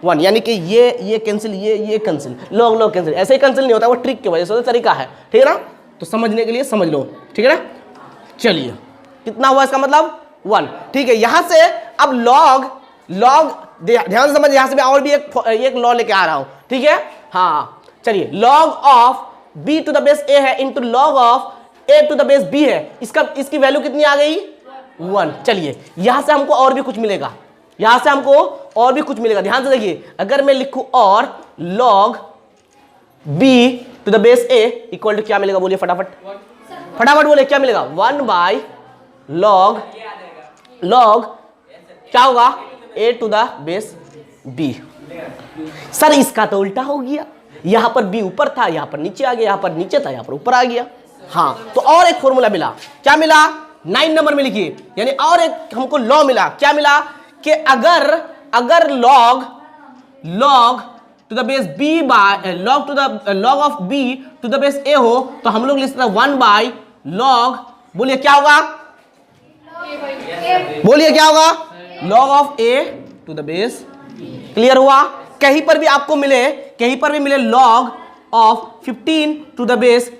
A: 1, यानी कि ये कैंसिल, ये कैंसिल, log कैंसिल। ऐसे ही कैंसिल नहीं होता, वो ट्रिक की वजह से, तरीका है, ठीक है ना? तो समझने के लिए समझ लो, ठीक है ना? चलिए कितना हुआ इसका मतलब? 1। ठीक है, यहां से अब log ध्यान से समझ, यहां से मैं और भी एक लॉ लेके आ रहा हूं, ठीक है? हाँ चलिए, log of b to the base a है into log of a to the base b है, इसकी वैल्यू कितनी आ गई? 1। चलिए यहां से हमको और भी कुछ मिलेगा, ध्यान से देखिए। अगर मैं लिखूं और log b to the base a equal to क्या मिलेगा? बोलिए फटाफट बोले, क्या मिलेगा? 1 बाई log क्या होगा? a to the base b। Sir इसका तो उल्टा हो गया, यहां पर b ऊपर था, यहां पर नीचे आ गया, यहां पर नीचे था, यहां पर ऊपर आ गया। हाँ तो और एक फॉर्मूला मिला, क्या मिला? 9 नंबर में लिखिए, यानी और एक हमको लॉ मिला। क्या मिला? कि अगर log to the base b by log of b to the base a हो, तो हम लोग लिख सकते हैं 1 बाई log, बोलिए क्या होगा? log of a to the base. Clear हुआ? कहीं पर भी आपको मिले log of 15 to the base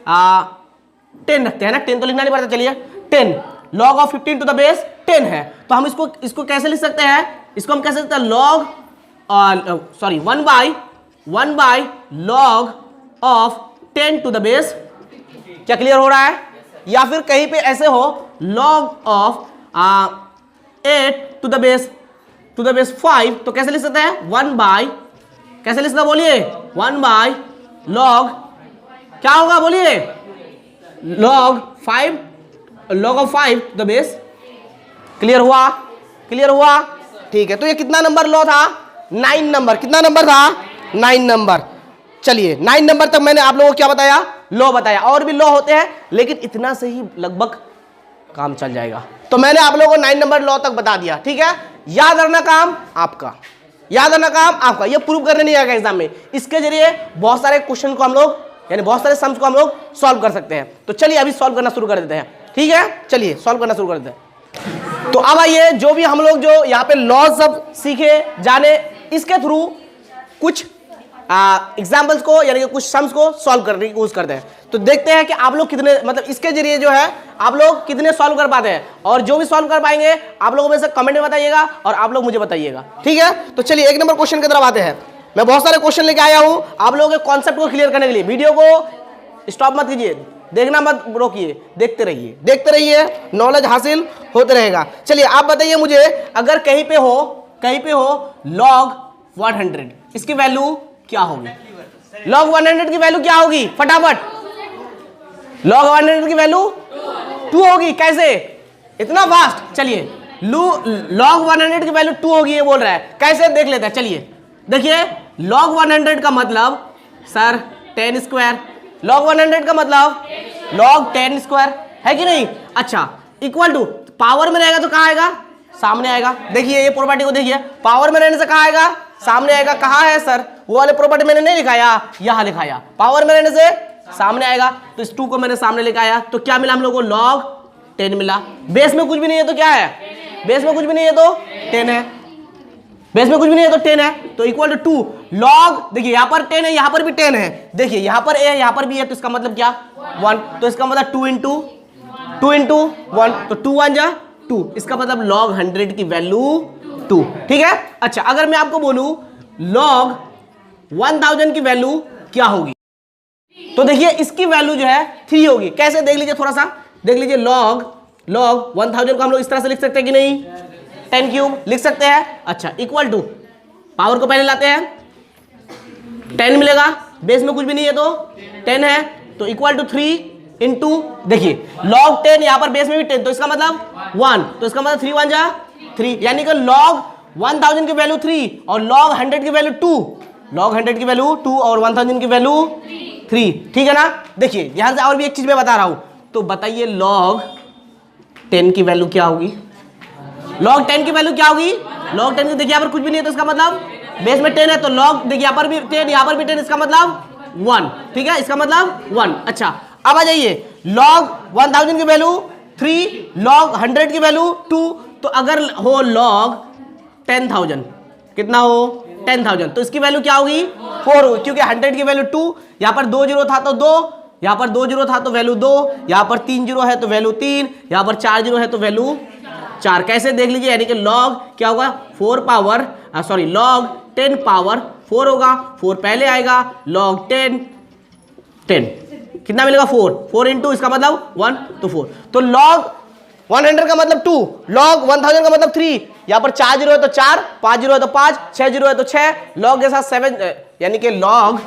A: 10 रखते हैं ना, 10 तो लिखना नहीं पड़ता। चलिए 10 log of 15 to the base 10 है, तो हम इसको कैसे लिख सकते हैं, इसको हम कैसे लिखते हैं, log 1 by log of 10 to the base. क्या क्लियर हो रहा है? या फिर कहीं पे ऐसे हो log of 8 to the base 5, तो कैसे लिख सकते हैं, 1 बाई, कैसे लिख सकते हैं बोलिए, 1 बाई log, क्या होगा बोलिए, log of 5 to the base. Clear हुआ? ठीक है, तो ये कितना नंबर लॉ था, 9 नंबर। कितना नंबर था, 9 नंबर। चलिए 9 नंबर तक मैंने आप लोगों को क्या बताया, लॉ बताया। और भी लॉ होते हैं, लेकिन इतना से ही लगभग काम चल जाएगा। तो मैंने आप लोगों को 9 नंबर लॉ तक बता दिया, ठीक है। याद रखना काम आपका, ये प्रूव करने नहीं आएगा एग्जाम में। इसके जरिए बहुत सारे क्वेश्चन को हम लोग, यानी बहुत सारे सम्स को हम लोग सॉल्व कर सकते हैं। तो चलिए अभी सॉल्व करना शुरू कर देते हैं, ठीक है। चलिए सॉल्व करना शुरू कर देते हैं। तो अब आइए, जो भी हम लोग जो यहाँ पे लॉ सब सीखे जाने, इसके थ्रू कुछ एग्जाम्पल्स को, यानी कि कुछ सम्स को सॉल्व करने की कोशिश करते हैं। तो देखते हैं कि आप लोग कितने, मतलब इसके जरिए जो है आप लोग कितने सॉल्व कर पाते हैं। और जो भी सॉल्व कर पाएंगे आप लोगों में से कमेंट में बताइएगा और आप लोग मुझे बताइएगा, ठीक है। तो चलिए 1 नंबर क्वेश्चन की तरफ आते हैं। मैं बहुत सारे क्वेश्चन लेके आया हूं आप लोगों के कॉन्सेप्ट को क्लियर करने के लिए। वीडियो को स्टॉप मत कीजिए, देखना मत रोकिए, देखते रहिए, नॉलेज हासिल होते रहेगा। चलिए आप बताइए मुझे, अगर कहीं पे हो log 100, इसकी वैल्यू क्या होगी, log 100 की वैल्यू क्या होगी, फटाफट। log 100 की वैल्यू 2 होगी। कैसे, इतना फास्ट? चलिए log 100 की वैल्यू 2 होगी, ये बोल रहा है। कैसे देख लेते हैं, चलिए देखिए। log 100 का मतलब सर 10 स्क्वायर, log 100 का मतलब log 10 स्क्वायर, है कि नहीं। अच्छा, इक्वल टू, पावर में रहेगा तो कहाँ आएगा, सामने आएगा। देखिए ये प्रॉपर्टी को देखिए, पावर में रहने से कहाँ आएगा, सामने आएगा। कहाँ है सर, वो वाले प्रॉपर्टी मैंने नहीं लिखाया, यहाँ लिखाया। पावर में रहने से सामने आएगा, तो इस 2 को मैंने सामने लिखाया। तो क्या मिला हम लोग को, log 10 मिला। बेस में कुछ भी नहीं है तो क्या है, बेस में कुछ भी नहीं है तो 10 है, बेस में कुछ भी नहीं है तो 10 है। तो इक्वल टू 2 log, देखिए यहाँ पर 10 है, यहाँ पर भी 10 है। देखिए यहाँ पर a है, यहाँ पर भी है, तो इसका मतलब क्या, 1। तो इसका मतलब 2 इंटू 1, तो 2 1 जा 2, इसका मतलब log 100 की वैल्यू 2, ठीक है। अच्छा, अगर मैं आपको बोलूं log 1000 की वैल्यू क्या होगी, तो देखिए इसकी वैल्यू जो है 3 होगी। कैसे देख लीजिए, थोड़ा सा देख लीजिए। log 1000 को हम लोग इस तरह से लिख सकते हैं कि नहीं, 10 क्यूब लिख सकते हैं। अच्छा, इक्वल टू, पावर को पहले लाते हैं, 10 मिलेगा, बेस में कुछ भी नहीं है तो 10 है, तो इक्वल टू 3 इंटू, देखिए log 10, यहाँ पर बेस में भी 10, तो इसका मतलब 1, तो इसका मतलब 3 1 जा 3, यानी कि log 1000 की वैल्यू 3 और log 100 की वैल्यू 2, log 100 की वैल्यू 2 और 1000 की वैल्यू 3, ठीक है ना। देखिए ध्यान से, और भी एक चीज मैं बता रहा हूं, तो बताइए log 10 की वैल्यू क्या होगी, log 10 की वैल्यू क्या होगी, log 10 की, देखिए यहाँ पर कुछ भी नहीं है तो इसका मतलब बेस में 10 है, तो log, देखिए यहाँ पर भी 10, यहाँ पर भी 10, इसका मतलब 1, ठीक है, इसका मतलब 1। अच्छा, अब आ जाइए, log 1000 की वैल्यू 3, log 100 की वैल्यू 2, तो अगर हो log 10,000, कितना हो 10,000, तो इसकी वैल्यू क्या होगी 4 होगी, क्योंकि 100 की वैल्यू 2, यहाँ पर 2 जीरो था तो 2, यहाँ पर 2 जीरो था तो वैल्यू 2, यहाँ पर 3 जीरो है तो वैल्यू 3, यहाँ पर 4 जीरो है तो वैल्यू 4। कैसे देख लीजिए, यानी कि log क्या होगा, 4 पावर, सॉरी log 10 पावर 4 होगा, 4 पहले आएगा, log 10 कितना मिलेगा 4 इंटू, इसका मतलब 1, तो 4, तो log 100 का मतलब 2, log 1000 का मतलब 3, यहाँ पर 4 जीरो है तो 4, 5 जीरो है तो 5, 6 जीरो है तो 6, log के साथ 7, यानी कि log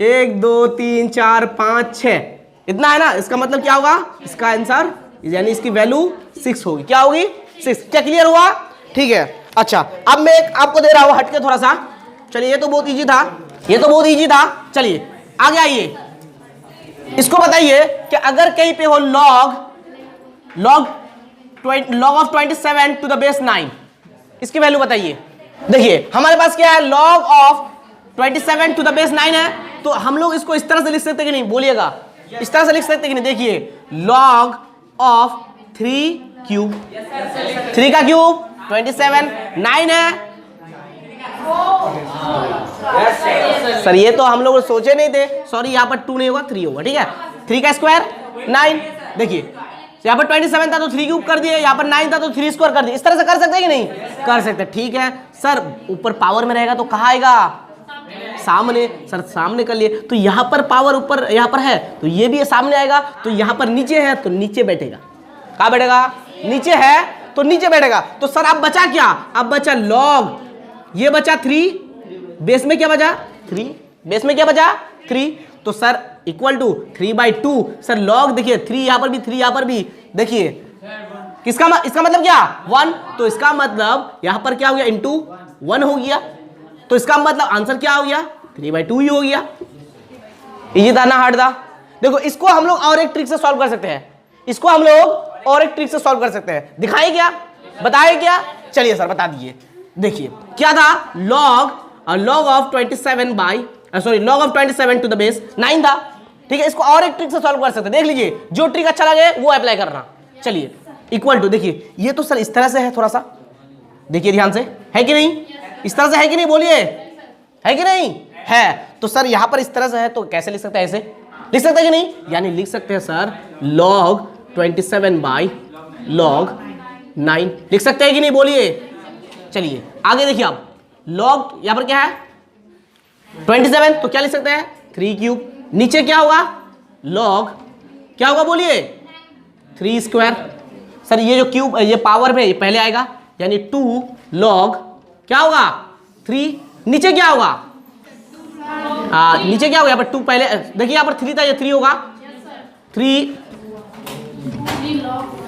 A: 1 2 3 4 5 6 इतना है ना, इसका मतलब क्या होगा, इसका आंसर यानी इसकी वैल्यू 6 होगी। क्या होगी, 6। क्या क्लियर हुआ, ठीक है। अच्छा, अब मैं एक आपको दे रहा हूं हटके थोड़ा सा, चलिए ये तो बहुत इजी था, चलिए आगे आइए। इसको बताइए कि अगर कहीं पे हो log of 27 to the base 9, इसकी वैल्यू बताइए। देखिए हमारे पास क्या है, log of 27 to the base 9 है, तो हम लोग इसको इस तरह से लिख सकते कि नहीं, बोलिएगा, इस तरह से लिख सकते कि नहीं। देखिए log ऑफ 3 क्यूब, 3 का क्यूब 27, 9 है, सर ये तो हम लोग सोचे नहीं थे, सॉरी यहाँ पर 2 नहीं होगा 3 होगा, ठीक है। 3 का स्क्वायर 9, देखिए यहाँ पर 27 था तो 3 क्यूब कर दिए, यहाँ पर 9 था तो 3 स्क्वायर कर दिए। इस तरह से कर सकते हैं कि नहीं कर सकते, ठीक है। सर ऊपर पावर में रहेगा तो कहाँ आएगा, सामने। सर सामने कर लिए तो यहाँ पर पावर ऊपर यहाँ पर है तो ये भी सामने आएगा, तो यहाँ पर नीचे है तो नीचे बैठेगा। कहाँ बैठेगा, नीचे है तो नीचे बैठेगा। तो सर अब बचा क्या, अब बचा लॉग, ये बचा 3, बेस में क्या बचा 3, बेस में क्या बचा 3, तो sir equal to 3/2। Sir log देखिए 3 यहाँ पर भी 3 यहाँ पर भी, देखिए किसका इसका मतलब क्या 1, तो इसका मतलब यहाँ पर क्या हो गया इंटू 1 हो गया, तो इसका मतलब आंसर क्या हो गया 3/2 ही हो गया। इजी था ना, हार्ड था। देखो इसको हम लोग और एक ट्रिक से सॉल्व कर सकते हैं, इसको हम लोग और एक ट्रिक से सॉल्व कर सकते हैं। दिखाए क्या, बताए क्या, चलिए सर बता दीजिए। देखिए क्या था, log of 27 to the base 9 था, ठीक है। इसको और एक ट्रिक से सॉल्व कर सकते हैं, देख लीजिए जो ट्रिक अच्छा लगे वो अप्लाई करना। चलिए इक्वल टू, देखिए ये तो सर इस तरह से है, थोड़ा सा देखिए ध्यान से, है कि नहीं, इस तरह से है कि नहीं, बोलिए है कि नहीं है। तो सर यहां पर इस तरह से है तो कैसे लिख सकते हैं, ऐसे लिख सकते हैं कि नहीं, यानी लिख सकते हैं सर log 27/log 9 लिख सकते हैं कि नहीं, बोलिए। चलिए आगे देखिए आप, log यहां पर क्या है 27, तो क्या लिख सकते हैं 3 क्यूब, नीचे क्या होगा log क्या होगा बोलिए 3 स्क्वायर। सर ये जो क्यूब ये पावर में ये पहले आएगा, यानी 2 log क्या होगा 3, नीचे क्या होगा नीचे क्या होगा, यहाँ पर 2 पहले, देखिए यहाँ पर 3 था, ये 3 होगा, 3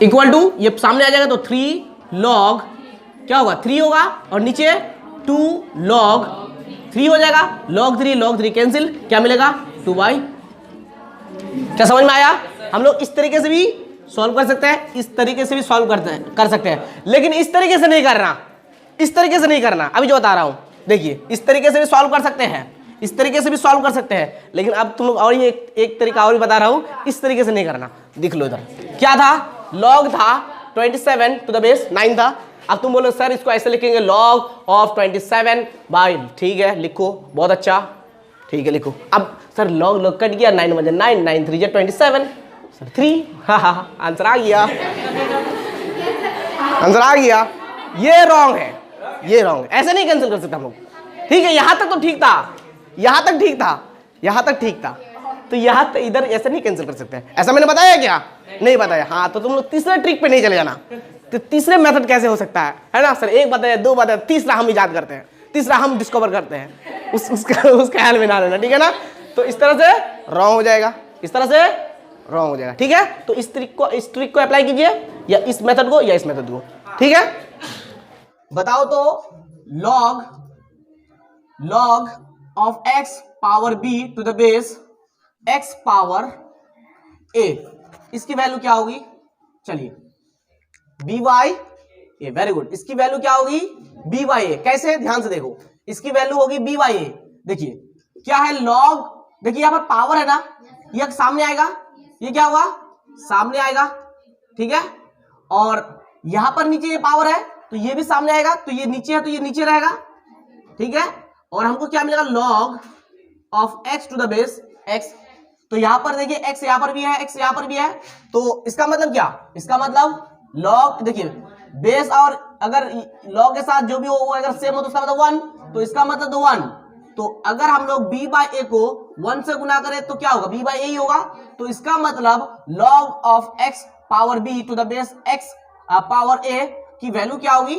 A: इक्वल टू ये सामने आ जाएगा तो 3 log क्या होगा 3 होगा, और नीचे 2 log 3 हो जाएगा, log 3 कैंसिल, क्या मिलेगा 2/, क्या समझ में आया। हम लोग इस तरीके से भी सॉल्व कर सकते हैं, इस तरीके से भी सॉल्व कर सकते हैं, लेकिन इस तरीके से नहीं करना, इस तरीके से नहीं करना, अभी जो बता रहा हूं। देखिए इस तरीके से भी सॉल्व कर सकते हैं, इस तरीके से भी सॉल्व कर सकते हैं, लेकिन अब तुम लोग और ये एक तरीका और भी बता रहा हूं, इस तरीके से नहीं करना। देख लो इधर क्या था, log था 27 टू द बेस 9 था। अब तुम बोलो सर इसको ऐसे लिखेंगे log ऑफ 27/, ठीक है लिखो, बहुत अच्छा, ठीक है लिखो। अब सर log कट गया, 9 बजे 9, 9 3 27, सर 3, हाँ आंसर आ गया, आंसर आ गया। ये रॉन्ग है, ये रॉन्ग है, ऐसे नहीं कैंसिल कर सकते हम लोग, ठीक है। यहां तक तो ठीक था, यहां तक ठीक था, यहां तक ठीक था, तो यहां तक इधर ऐसे नहीं कैंसिल कर सकते, ऐसा मैंने बताया क्या, नहीं बताया। हाँ तो तुम लोग तीसरे ट्रिक पे नहीं चले जाना, तो तीसरे मेथड कैसे हो सकता है ना सर, एक बताया, 2 बताया, तीसरा हम इजाद करते हैं, तीसरा हम डिस्कवर करते हैं, उसका हाल में ना लेना, ठीक है ना। तो इस तरह से रॉन्ग हो जाएगा, इस तरह से रॉन्ग हो जाएगा, ठीक है। तो इस ट्रिक को अप्लाई कीजिए, या इस मेथड को या इस मेथड को, ठीक है। बताओ तो log of x power b to the base x power a, इसकी वैल्यू क्या होगी, चलिए by a, वेरी गुड। इसकी वैल्यू क्या होगी by a, कैसे, ध्यान से देखो, इसकी वैल्यू होगी by a। देखिए क्या है log, देखिए यहां पर पावर है ना, ये सामने आएगा, ये क्या होगा सामने आएगा, ठीक है। और यहां पर नीचे ये पावर है तो ये भी सामने आएगा, तो ये नीचे है तो ये नीचे रहेगा, ठीक है। और हमको क्या मिलेगा log of x to the base x, तो यहां पर देखिए x यहां पर भी है, x यहां पर भी है, तो इसका मतलब क्या, इसका मतलब log, देखिए बेस और अगर log के साथ जो भी हो वो अगर सेम हो तो इसका मतलब 1, तो इसका मतलब 1, तो अगर हम लोग b/a को 1 से गुना करें तो क्या होगा b/a ही होगा, तो इसका मतलब log of x power b to the base x power a की वैल्यू क्या होगी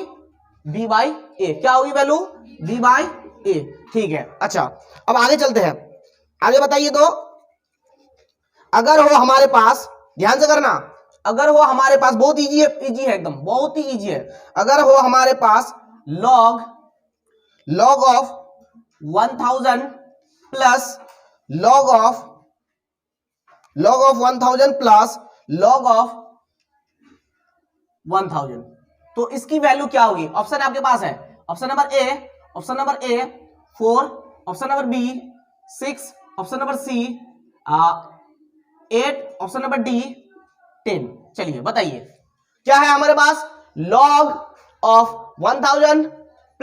A: b/a, क्या होगी वैल्यू b/a, ठीक है। अच्छा अब आगे चलते हैं, आगे बताइए तो, अगर हो हमारे पास, ध्यान से करना, अगर हो हमारे पास, बहुत इजी है, इजी है एकदम, बहुत ही इजी है। अगर हो हमारे पास log of 1000 plus log of 1000 plus log of 1000, तो इसकी वैल्यू क्या होगी, ऑप्शन आपके पास है, option number A 4, option number B 6, option number C 8, option number D 10। चलिए बताइए क्या है हमारे पास, log of 1000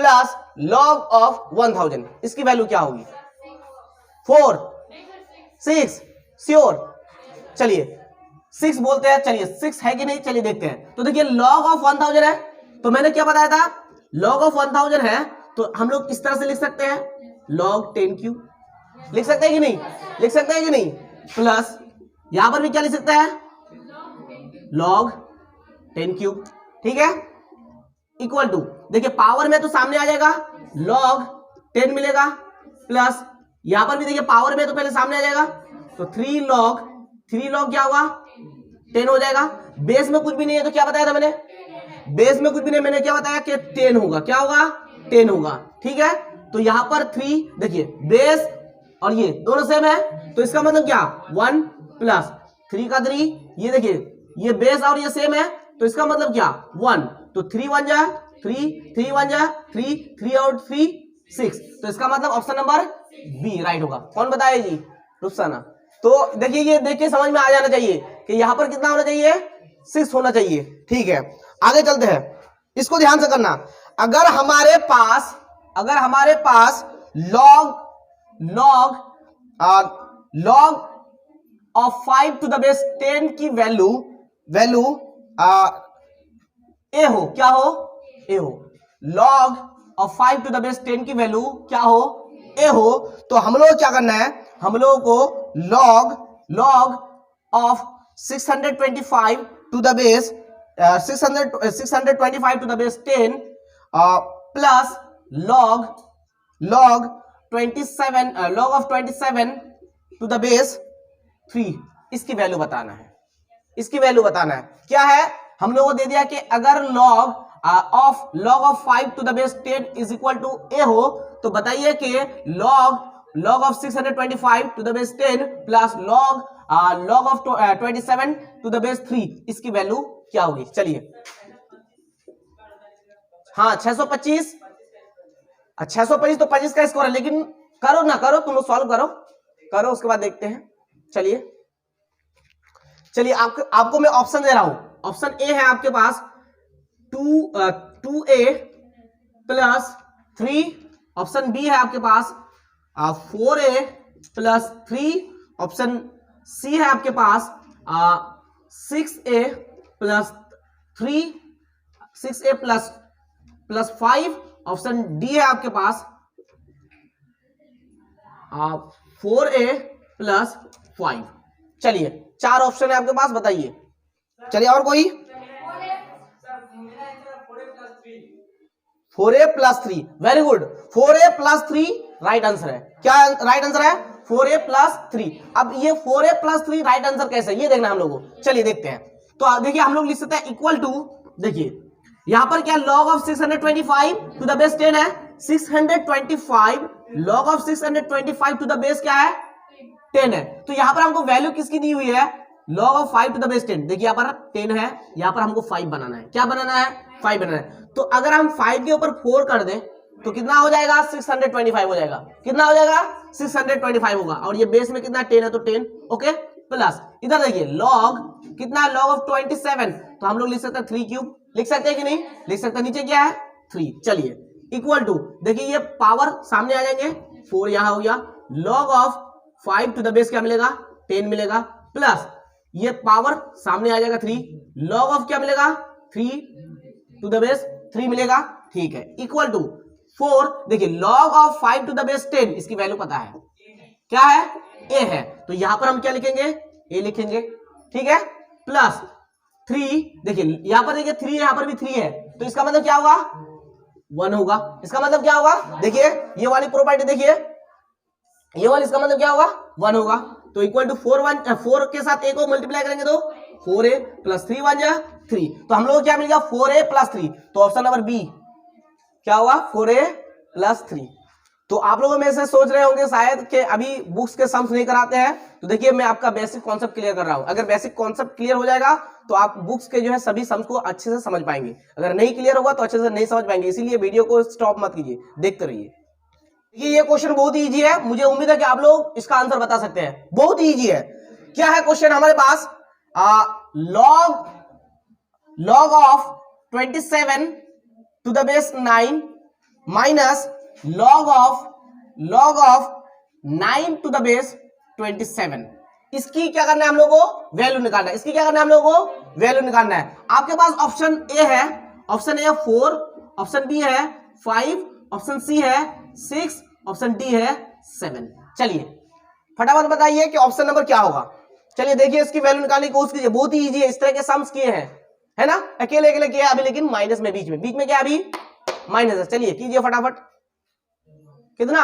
A: plus log of 1000, इसकी वैल्यू क्या होगी? 4, 6, श्योर? चलिए 6 बोलते हैं, चलिए 6 है कि नहीं, चलिए देखते हैं। तो देखिए लॉग ऑफ 1000 है, तो मैंने क्या बताया था, लॉग ऑफ 1000 है तो हम लोग इस तरह से लिख सकते हैं, log 10 क्यूब लिख सकते हैं कि नहीं, लिख सकते हैं कि नहीं, प्लस यहां पर भी क्या लिख सकते हैं, log 10 क्यूब, ठीक है, इक्वल टू, देखिए पावर में तो सामने आ जाएगा log 10 मिलेगा, प्लस यहां पर भी देखिए पावर में तो पहले सामने आ जाएगा, तो 3 log क्या होगा, 10 हो जाएगा। बेस में कुछ भी नहीं है तो क्या बताया था मैंने, बेस में कुछ भी नहीं, मैंने क्या बताया कि 10 होगा, क्या होगा, 10 होगा, ठीक है। तो यहां पर 3, देखिए बेस और ये दोनों सेम है, तो इसका मतलब क्या, 1 प्लस 3 का 3, ये देखिए ये बेस और ये सेम है, तो इसका मतलब क्या, 1, तो 3 1 जा 3, 3 1 जा 3, 3 और 3 6, तो इसका मतलब ऑप्शन नंबर बी राइट होगा। कौन बताया जी, रुखसाना। तो देखिए ये देख के समझ में आ जाना चाहिए कि यहां पर कितना होना चाहिए, 6 होना चाहिए, ठीक है। आगे चलते हैं, इसको ध्यान से करना। अगर हमारे पास log of 5 to the base 10 की वैल्यू ए हो, क्या हो, ए हो, log of 5 to the base 10 की वैल्यू क्या हो, ए हो, तो हम लोग क्या करना है, हम लोगों को log of 625 to the base 625 to the base 10 plus log of 27 to the base 3, इसकी वैल्यू बताना है, इसकी वैल्यू बताना है। क्या है, हम लोगों को दे दिया कि अगर log of 5 to the base 10 is equal to a हो, तो बताइए कि log of 625 to the base 10 plus log of 27 to the base 3, इसकी वैल्यू क्या होगी। चलिए हाँ 625, 625 तो 25 का स्कोर है, लेकिन करो ना करो, तुम लोग सॉल्व करो उसके बाद देखते हैं। चलिए आपको मैं ऑप्शन दे रहा हूं। ऑप्शन ए है आपके पास 2a प्लस 3, ऑप्शन बी है आपके पास 4a प्लस 3, ऑप्शन सी है आपके पास 6a plus 3, 6a plus 5, option D है आपके पास 4a प्लस 5। चलिए 4 ऑप्शन है आपके पास, बताइए। चलिए और कोई, 4a plus 3, very good, 4a plus 3 right answer है। क्या राइट आंसर है, 4a प्लस 3। अब ये 4a प्लस 3 राइट आंसर कैसे, ये देखना हम लोगों को। चलिए देखते हैं। तो देखिए हम लोग लिख सकते हैं इक्वल टू, देखिए यहां पर क्या log of 625 to the base 10 है, 625 log of 625 to the base क्या है, 10 है। तो यहां पर हमको वैल्यू किसकी दी हुई है, log of 5 to the base 10। देखिए यहां पर 10 है, यहां पर हमको 5 बनाना है। क्या बनाना है, 5 बनाना है। तो अगर हम 5 के ऊपर 4 कर दें तो कितना हो जाएगा, 625 हो जाएगा। कितना हो जाएगा, 625 होगा। और ये बेस में कितना 10 है, तो 10, ओके। प्लस इधर देखिए log कितना है, log ऑफ 27, तो हम लोग लिख सकते हैं 3 क्यूब, लिख सकते हैं कि नहीं, लिख सकते हैं। नीचे क्या है, 3। चलिए इक्वल टू, देखिए ये पावर सामने आ जाएंगे, 4 यहां हो गया, log of 5 to the base क्या मिलेगा, 10 मिलेगा, प्लस ये पावर सामने आ जाएगा 3, log ऑफ क्या मिलेगा, 3 टू द बेस 3 मिलेगा, ठीक है। इक्वल टू 4, देखिए log of 5 to the base 10, इसकी वैल्यू पता है, क्या है, a है। तो यहां पर हम क्या लिखेंगे, a लिखेंगे, ठीक है। प्लस 3, देखिए यहां पर देखिए 3 है, यहां पर भी 3 है, तो इसका मतलब क्या होगा, 1 होगा। इसका मतलब क्या होगा, देखिए ये वाली प्रॉपर्टी देखिए, ये वाली, इसका मतलब क्या होगा, 1 होगा। तो इक्वल टू 4 के साथ a को मल्टीप्लाई करेंगे तो 4a प्लस 3 1 जा 3, तो हम लोग क्या मिल गया, 4a प्लस 3। तो ऑप्शन नंबर बी क्या होगा, 4a प्लस 3। तो आप लोगों में से सोच रहे होंगे शायद कि अभी बुक्स के सम्स नहीं कराते हैं, तो देखिए मैं आपका बेसिक कॉन्सेप्ट क्लियर कर रहा हूं। अगर बेसिक कॉन्सेप्ट क्लियर हो जाएगा तो आप बुक्स के जो है सभी सम्स को अच्छे से समझ पाएंगे। अगर नहीं क्लियर होगा तो अच्छे से नहीं समझ पाएंगे, इसीलिए वीडियो को स्टॉप मत कीजिए, देखते रहिए। देखिए ये क्वेश्चन बहुत ही ईजी है, मुझे उम्मीद है कि आप लोग इसका आंसर बता सकते हैं। बहुत ही ईजी है। क्या है क्वेश्चन हमारे पास, log of 27 to the base 9 minus log of 9 to the base 27। इसकी क्या करना है हम लोगों को? वैल्यू निकालना है। इसकी क्या करना है हम लोगों को? वैल्यू निकालना है। आपके पास ऑप्शन ए है, ऑप्शन ए 4, ऑप्शन बी है 5, ऑप्शन सी है 6, ऑप्शन डी है 7। चलिए फटाफट बताइए कि ऑप्शन नंबर क्या होगा। चलिए देखिए इसकी वैल्यू निकालने की कोशिश कीजिए, बहुत ही इजी है। इस तरह के सम्स किए हैं, है ना, अकेले अकेले किया अभी, लेकिन माइनस में, बीच में क्या अभी माइनस है। चलिए कीजिए फटाफट। कितना?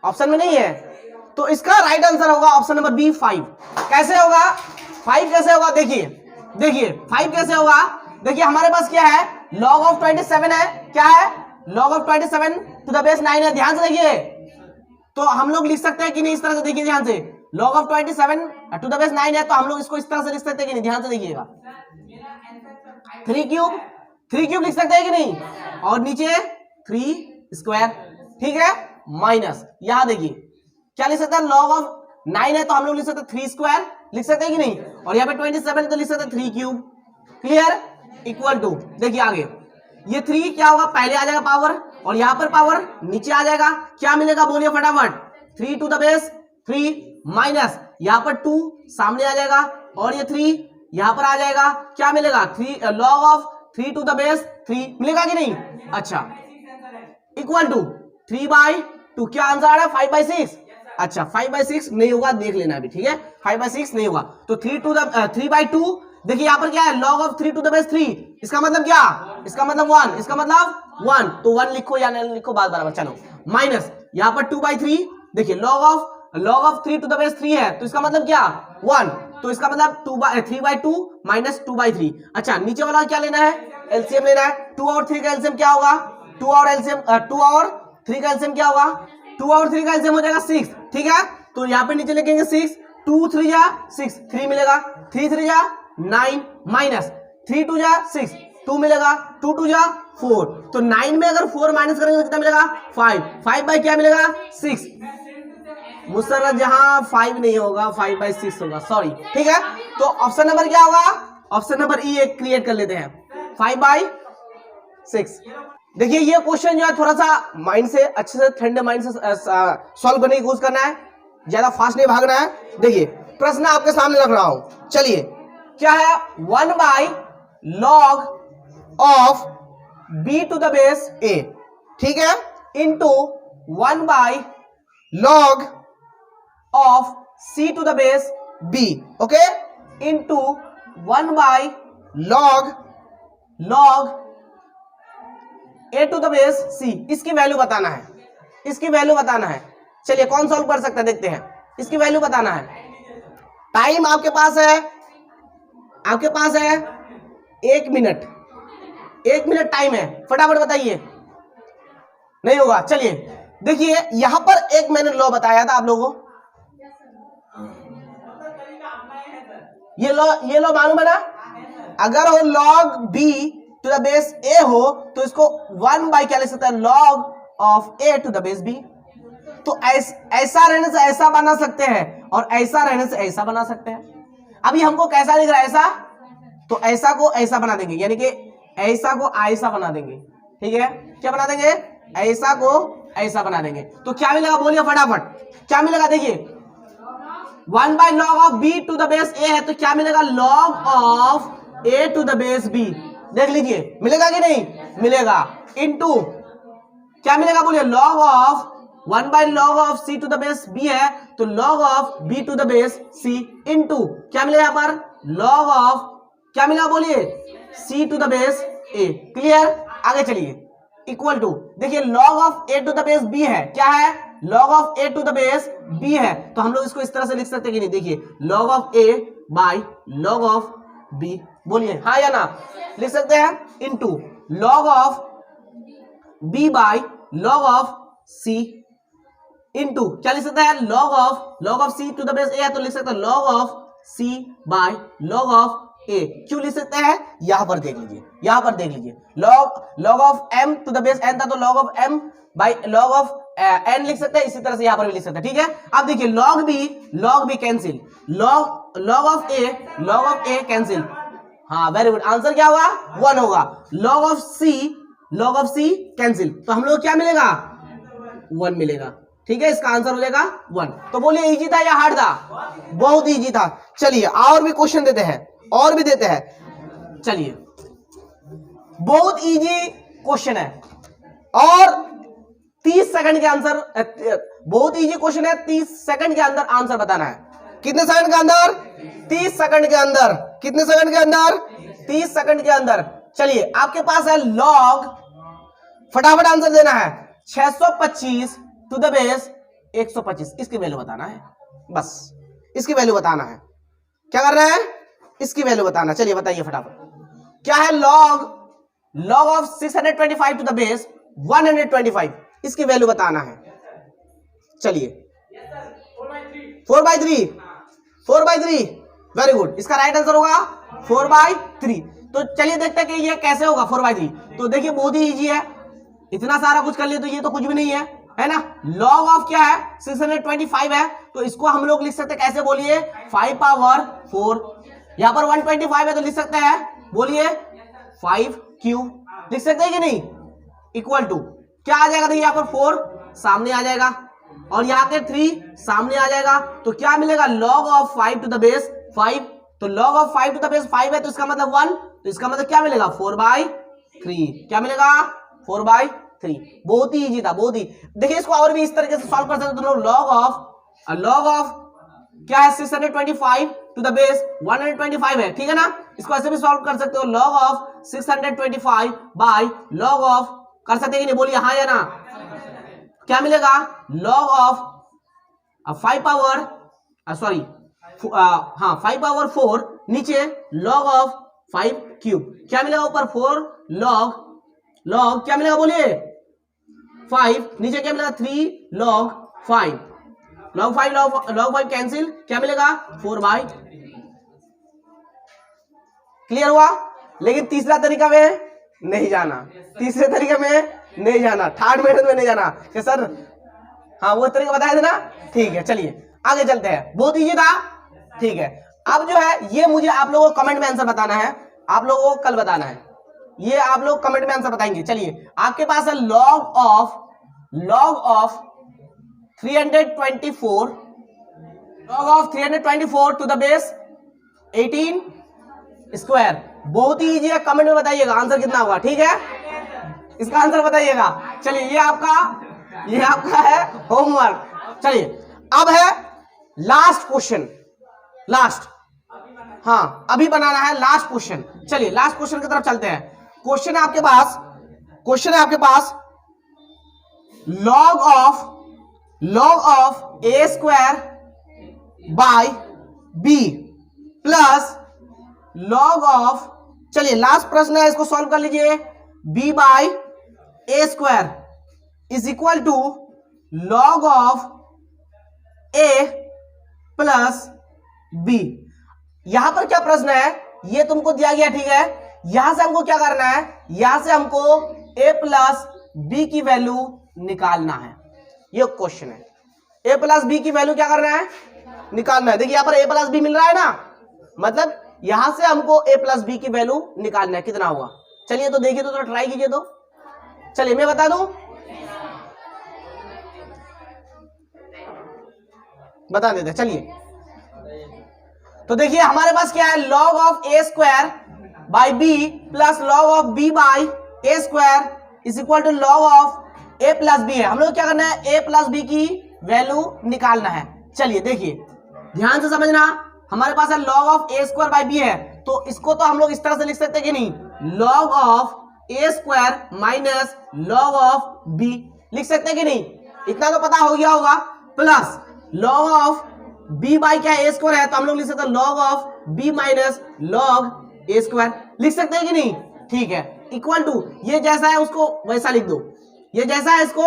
A: ऑप्शन में नहीं है, तो इसका राइट आंसर होगा ऑप्शन नंबर बी 5। कैसे होगा 5? कैसे होगा? देखिए 5 कैसे होगा। देखिए हमारे पास क्या है, log ऑफ 27 है। क्या है? log of 27 to the base 9 है। ध्यान से देखिए, तो हम लोग लिख सकते हैं कि नहीं इस तरह से? देखिए ध्यान से, log of 27 to the base 9 है, तो हम लोग इसको इस तरह से लिख सकते हैं कि नहीं? ध्यान से देखिएगा, 3 क्यूब लिख सकते हैं कि नहीं? और नीचे 3 स्क्वायर, ठीक है, माइनस यहां देखिए क्या लिख सकते हैं, log ऑफ 9 है तो हम लोग लिख सकते हैं 3 स्क्वायर, लिख सकते हैं कि नहीं? और यहाँ पे 27 तो लिख सकते हैं 3 क्यूब। क्लियर? इक्वल टू, देखिए आगे ये 3 क्या होगा, पहले आ जाएगा पावर, और यहाँ पर पावर नीचे आ जाएगा। क्या मिलेगा बोलिए फटाफट? 3 टू द बेस 3 माइनस यहाँ पर 2 सामने आ जाएगा, और ये 3 यहाँ पर आ जाएगा। क्या मिलेगा? 3 log of 3 to the base 3 मिलेगा कि नहीं? अच्छा, इक्वल टू 3/2। क्या आंसर है? 5/6। अच्छा 5/6 नहीं होगा, देख लेना अभी, ठीक है, 5/6 नहीं होगा। तो 3/2। देखिए यहाँ पर क्या है, log of 3 to the base 3, इसका मतलब क्या? इसका मतलब 1, इसका मतलब 1, तो 1 लिखो या नहीं लिखो बात बराबर। चलो माइनस यहाँ पर 2/3। देखिए log of 3 to the base 3 है, तो इसका मतलब क्या? 1, तो इसका मतलब 3/2 माइनस 2/3। अच्छा नीचे वाला क्या लेना है? एलसीएम लेना है। 2 और 3 का एलसीएम क्या होगा? 2 और 3 का एलसीएम क्या होगा? 2 और 3 का एलसीएम हो जाएगा 6, ठीक है। तो यहाँ पे नीचे लिखेंगे 6, 2 3 जा 6, 3 मिलेगा, 3 3 जा 9 माइनस 3 2 जा 6, 2 मिलेगा, 2 2 जा 4। तो 9 में अगर 4 माइनस करेंगे तो कितना मिलेगा? 5 बाई क्या मिलेगा? 6। मुझसे जहां 5 नहीं होगा, 5/6 होगा, सॉरी, ठीक है। तो ऑप्शन नंबर क्या होगा? ऑप्शन नंबर ई एक क्रिएट कर लेते हैं, 5/6। देखिए ये क्वेश्चन जो है थोड़ा सा माइंड से, अच्छे से ठंडे माइंड से सॉल्व करने की कोशिश करना है, ज्यादा फास्ट नहीं भागना है। देखिए प्रश्न आपके सामने रख रहा हूं। चलिए क्या है, 1/log of b to the base a, ठीक है, into 1/log of c to the base b, okay, into 1/log a to the base c। इसकी वैल्यू बताना है, इसकी वैल्यू बताना है। चलिए कौन सॉल्व कर सकता है देखते हैं, इसकी वैल्यू बताना है। टाइम आपके पास है 1 मिनट, 1 मिनट टाइम है, फटाफट बताइए। नहीं होगा, चलिए देखिए यहां पर एक मैंने लॉ बताया था आप लोगों को, ये लॉ मालूम है ना? अगर हो log b to the base a हो तो इसको 1 बाई क्या लिख सकता है, log of a to the base b। तो ऐसा रहने से ऐसा बना सकते हैं, और ऐसा रहने से ऐसा बना सकते हैं। अभी हमको कैसा दिख रहा है? ऐसा, तो ऐसा को ऐसा बना देंगे, यानी कि ऐसा को ऐसा बना देंगे, ठीक है। क्या बना देंगे? ऐसा को ऐसा बना देंगे। तो क्या मिलेगा बोलिए फटाफट, क्या मिलेगा? देखिए 1/log of b to the base a है, तो क्या मिलेगा? log of a to the base b। देख लीजिए मिलेगा कि नहीं मिलेगा, इनटू क्या मिलेगा बोलिए, log of 1/log of c to the base b है, तो log of b to the base c, into क्या मिलेगा यहाँ पर, log ऑफ क्या मिलेगा बोलिए, c to the base a। Clear? आगे चलिए, इक्वल टू, देखिए log of a to the base b है, क्या है? log of a to the base b है, तो हम लोग इसको इस तरह से लिख सकते हैं कि नहीं? देखिए log of a by log of b, बोलिए हाँ या ना? लिख सकते हैं, into log of b by log of c, into क्या लिख सकते हैं, log of c to the base a है, तो लिख सकते हैं log of c by log of a। क्यों लिख सकते हैं? यहां पर देख लीजिए, यहां पर देख लीजिए, log of m to the base n था, तो log of m by log of n लिख सकते हैं। इसी तरह से यहां पर भी लिख सकते हैं, ठीक है। अब देखिए log b cancel, log of a cancel, हाँ वेरी गुड, आंसर क्या होगा 1 होगा। लॉग ऑफ सी कैंसिल, तो हम लोग क्या मिलेगा 1 मिलेगा। ठीक है, इसका आंसर हो जाएगा 1। तो बोलिए इजी था या हार्ड था? बहुत इजी था। चलिए और भी क्वेश्चन देते हैं, और भी देते हैं। चलिए बहुत इजी क्वेश्चन है और 30 सेकंड के आंसर, बहुत इजी क्वेश्चन है, 30 सेकंड के अंदर आंसर बताना है। कितने सेकंड के अंदर? 30 सेकंड के अंदर। कितने सेकंड के अंदर? 30 सेकंड के अंदर। चलिए आपके पास है लॉग, फटाफट आंसर देना है। 625 टू द बेस 125, इसकी वैल्यू बताना है, बस इसकी वैल्यू बताना है। क्या करना है? इसकी वैल्यू बताना। चलिए बताइए फटाफट। क्या है log of 625 to the base 125, इसकी वैल्यू बताना है। चलिए 4/3 वेरी गुड, इसका राइट आंसर होगा 4/3। तो चलिए देखते हैं कि ये कैसे होगा 4/3। तो देखिए बहुत ही इजी है, इतना सारा कुछ कर लिए तो ये तो कुछ भी नहीं है ना। लॉग ऑफ क्या है 625 है, तो इसको हम लोग लिख सकते हैं कैसे? बोलिए 5 पावर 4। यहां पर 125 है तो लिख सकते हैं, बोलिए 5 क्यूब। लिख सकते हैं कि नहीं? इक्वल टू क्या आ जाएगा? देखिए यहां पर 4 सामने आ जाएगा और यहाँ के 3 सामने आ जाएगा, तो क्या मिलेगा? Log of 5 to the base 5। तो log of 5 to the base 5 है, तो इसका मतलब 1, तो इसका मतलब क्या मिलेगा? 4/3। क्या मिलेगा? 4/3। बहुत ही इजी था, बहुत ही। देखिए इसको और भी इस तरीके से सॉल्व कर सकते हो। लॉग ऑफ क्या है 625 टू द बेस 125 है, ठीक है ना। इसको ऐसे भी सॉल्व कर सकते हो, log of 625 by log of, कर सकते हैं कि नहीं? बोलिए हाँ या ना। क्या मिलेगा? लॉग ऑफ 5 पावर 4 नीचे लॉग ऑफ 5 क्यूब। क्या मिलेगा? ऊपर 4 लॉग क्या मिलेगा? बोलिए 5, नीचे क्या मिलेगा? 3 लॉग 5। लॉग 5 कैंसिल, क्या मिलेगा? 4/3। क्लियर हुआ? लेकिन तीसरा तरीका में नहीं जाना, तीसरे तरीके में नहीं जाना, थर्ड मेथड में नहीं जाना कि सर हाँ वो तरीका बताया था ना। ठीक है चलिए आगे चलते हैं, बहुत इजी था। ठीक है, अब जो है ये मुझे आप लोगों को कमेंट में आंसर बताना है, आप लोगों को कल बताना है, ये आप लोग कमेंट में आंसर बताएंगे। चलिए आपके पास है log of 324 to the base 18 square. बहुत ही इजी है, कमेंट में बताइएगा आंसर कितना होगा। ठीक है, इसका आंसर बताइएगा। चलिए ये आपका है होमवर्क। चलिए अब है लास्ट क्वेश्चन, हाँ अभी बनाना है लास्ट क्वेश्चन। चलिए लास्ट क्वेश्चन की तरफ चलते हैं। क्वेश्चन है आपके पास log of A square by b plus log of, चलिए लास्ट प्रश्न है, इसको सॉल्व कर लीजिए। b by a square is equal to log of A plus b. यहां पर क्या प्रश्न है, ये तुमको दिया गया, ठीक है। यहां से हमको क्या करना है, यहां से हमको a प्लस बी की वैल्यू निकालना है। ये क्वेश्चन है, a प्लस बी की वैल्यू क्या करना है, निकालना है। देखिए यहां पर a प्लस बी मिल रहा है ना, मतलब यहां से हमको a प्लस बी की वैल्यू निकालना है। कितना हुआ, चलिए तो देखिए, तो ट्राई कीजिए। तो चलिए मैं बता दूं, बता देते हैं। चलिए तो देखिए हमारे पास क्या है, log of A square by B plus log of B by A square is equal to log of A plus B है। हम लोग क्या करना है, ए प्लस बी की वैल्यू निकालना है। चलिए देखिए ध्यान से समझना, हमारे पास है log of A square by B है, तो इसको तो हम लोग इस तरह से लिख सकते हैं कि नहीं, log of A square minus log of B लिख सकते हैं कि नहीं, इतना तो पता हो गया होगा। Plus log of B by क्या ए स्क्वायर है, तो हम लोग लिख सकते हैं log of B minus log A square लिख सकते हैं कि नहीं। ठीक है, इक्वल टू ये जैसा है उसको वैसा लिख दो, ये जैसा है इसको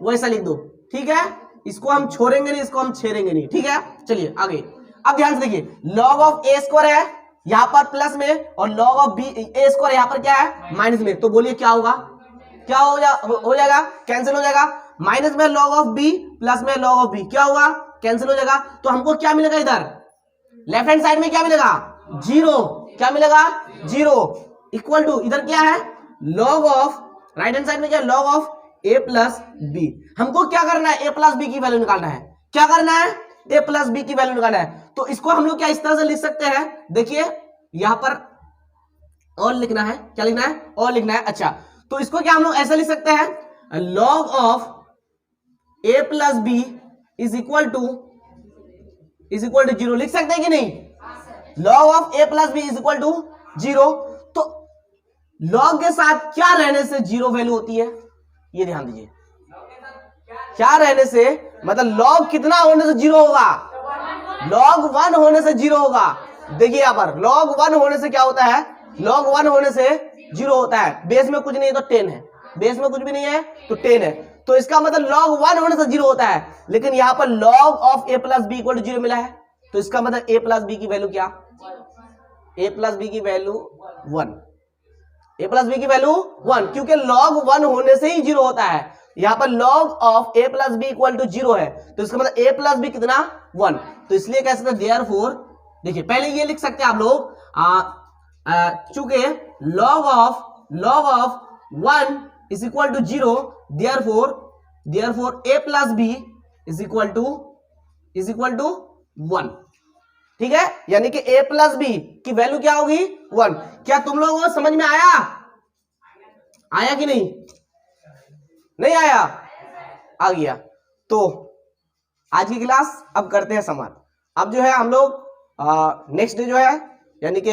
A: वैसा लिख दो। ठीक है, इसको हम छोड़ेंगे नहीं, इसको हम छेड़ेंगे नहीं। ठीक है, चलिए आगे। अब ध्यान से देखिए, लॉग ऑफ ए स्क्वायर है यहां पर प्लस में और log of B A square यहां पर क्या है माइनस में, तो बोलिए क्या होगा, क्या हो जाएगा, कैंसिल हो जाएगा। माइनस में log ऑफ बी प्लस में log ऑफ बी क्या होगा, कैंसिल हो जाएगा। तो हमको क्या मिलेगा, इधर लेफ्ट हैंड साइड में क्या मिलेगा, 0। क्या मिलेगा, जीरो इक्वल टू इधर क्या है log of right hand side में क्या log of A plus B. हमको क्या करना है ए प्लस बी की वैल्यू निकालना है। क्या करना है ए प्लस बी की वैल्यू निकालना है। तो इसको हम लोग क्या इस तरह से लिख सकते हैं, देखिए यहां पर और लिखना है, क्या लिखना है और लिखना है। अच्छा तो इसको क्या हम लोग ऐसा लिख सकते हैं log of A plus B is equal to zero लिख सकते हैं कि नहीं। Log of A plus B is equal to zero. तो लॉग के साथ क्या रहने से जीरो वैल्यू होती है, ये ध्यान दीजिए। क्या रहने से मतलब लॉग कितना होने से जीरो होगा, लॉग 1 होने से जीरो होगा। देखिए यहां पर लॉग 1 होने से क्या होता है, लॉग 1 होने से जीरो होता है। बेस में कुछ नहीं है तो 10 है, बेस में कुछ भी नहीं है तो 10 है। तो इसका मतलब log 1 होने से जीरो होता है, लेकिन यहां पर log of a plus B equal to zero मिला है। तो इसका मतलब a प्लस बी की वैल्यू क्या, a प्लस बी की वैल्यू 1, a प्लस बी की वैल्यू 1, क्योंकि log 1 होने से ही जीरो होता है। यहां पर log of a plus B equal to zero है, तो इसका मतलब a प्लस बी कितना 1। तो इसलिए कह सकते हैं देयरफॉर, देखिए पहले ये लिख सकते हैं आप लोग चूंकि log of 1 is equal to zero, therefore a plus B is equal to 1। ठीक है, यानी कि a प्लस बी की वैल्यू क्या होगी 1। क्या तुम लोगों को समझ में आया कि नहीं आया, आ गया। तो आज की क्लास अब करते हैं समाप्त। अब जो है हम लोग नेक्स्ट डे जो है यानी कि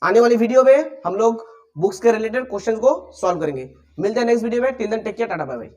A: आने वाली वीडियो में हम लोग बुक्स के रिलेटेड क्वेश्चन को सॉल्व करेंगे। मिलते हैं नेक्स्ट वीडियो में। टिल देन टेक केयर, टाटा बाय बाय।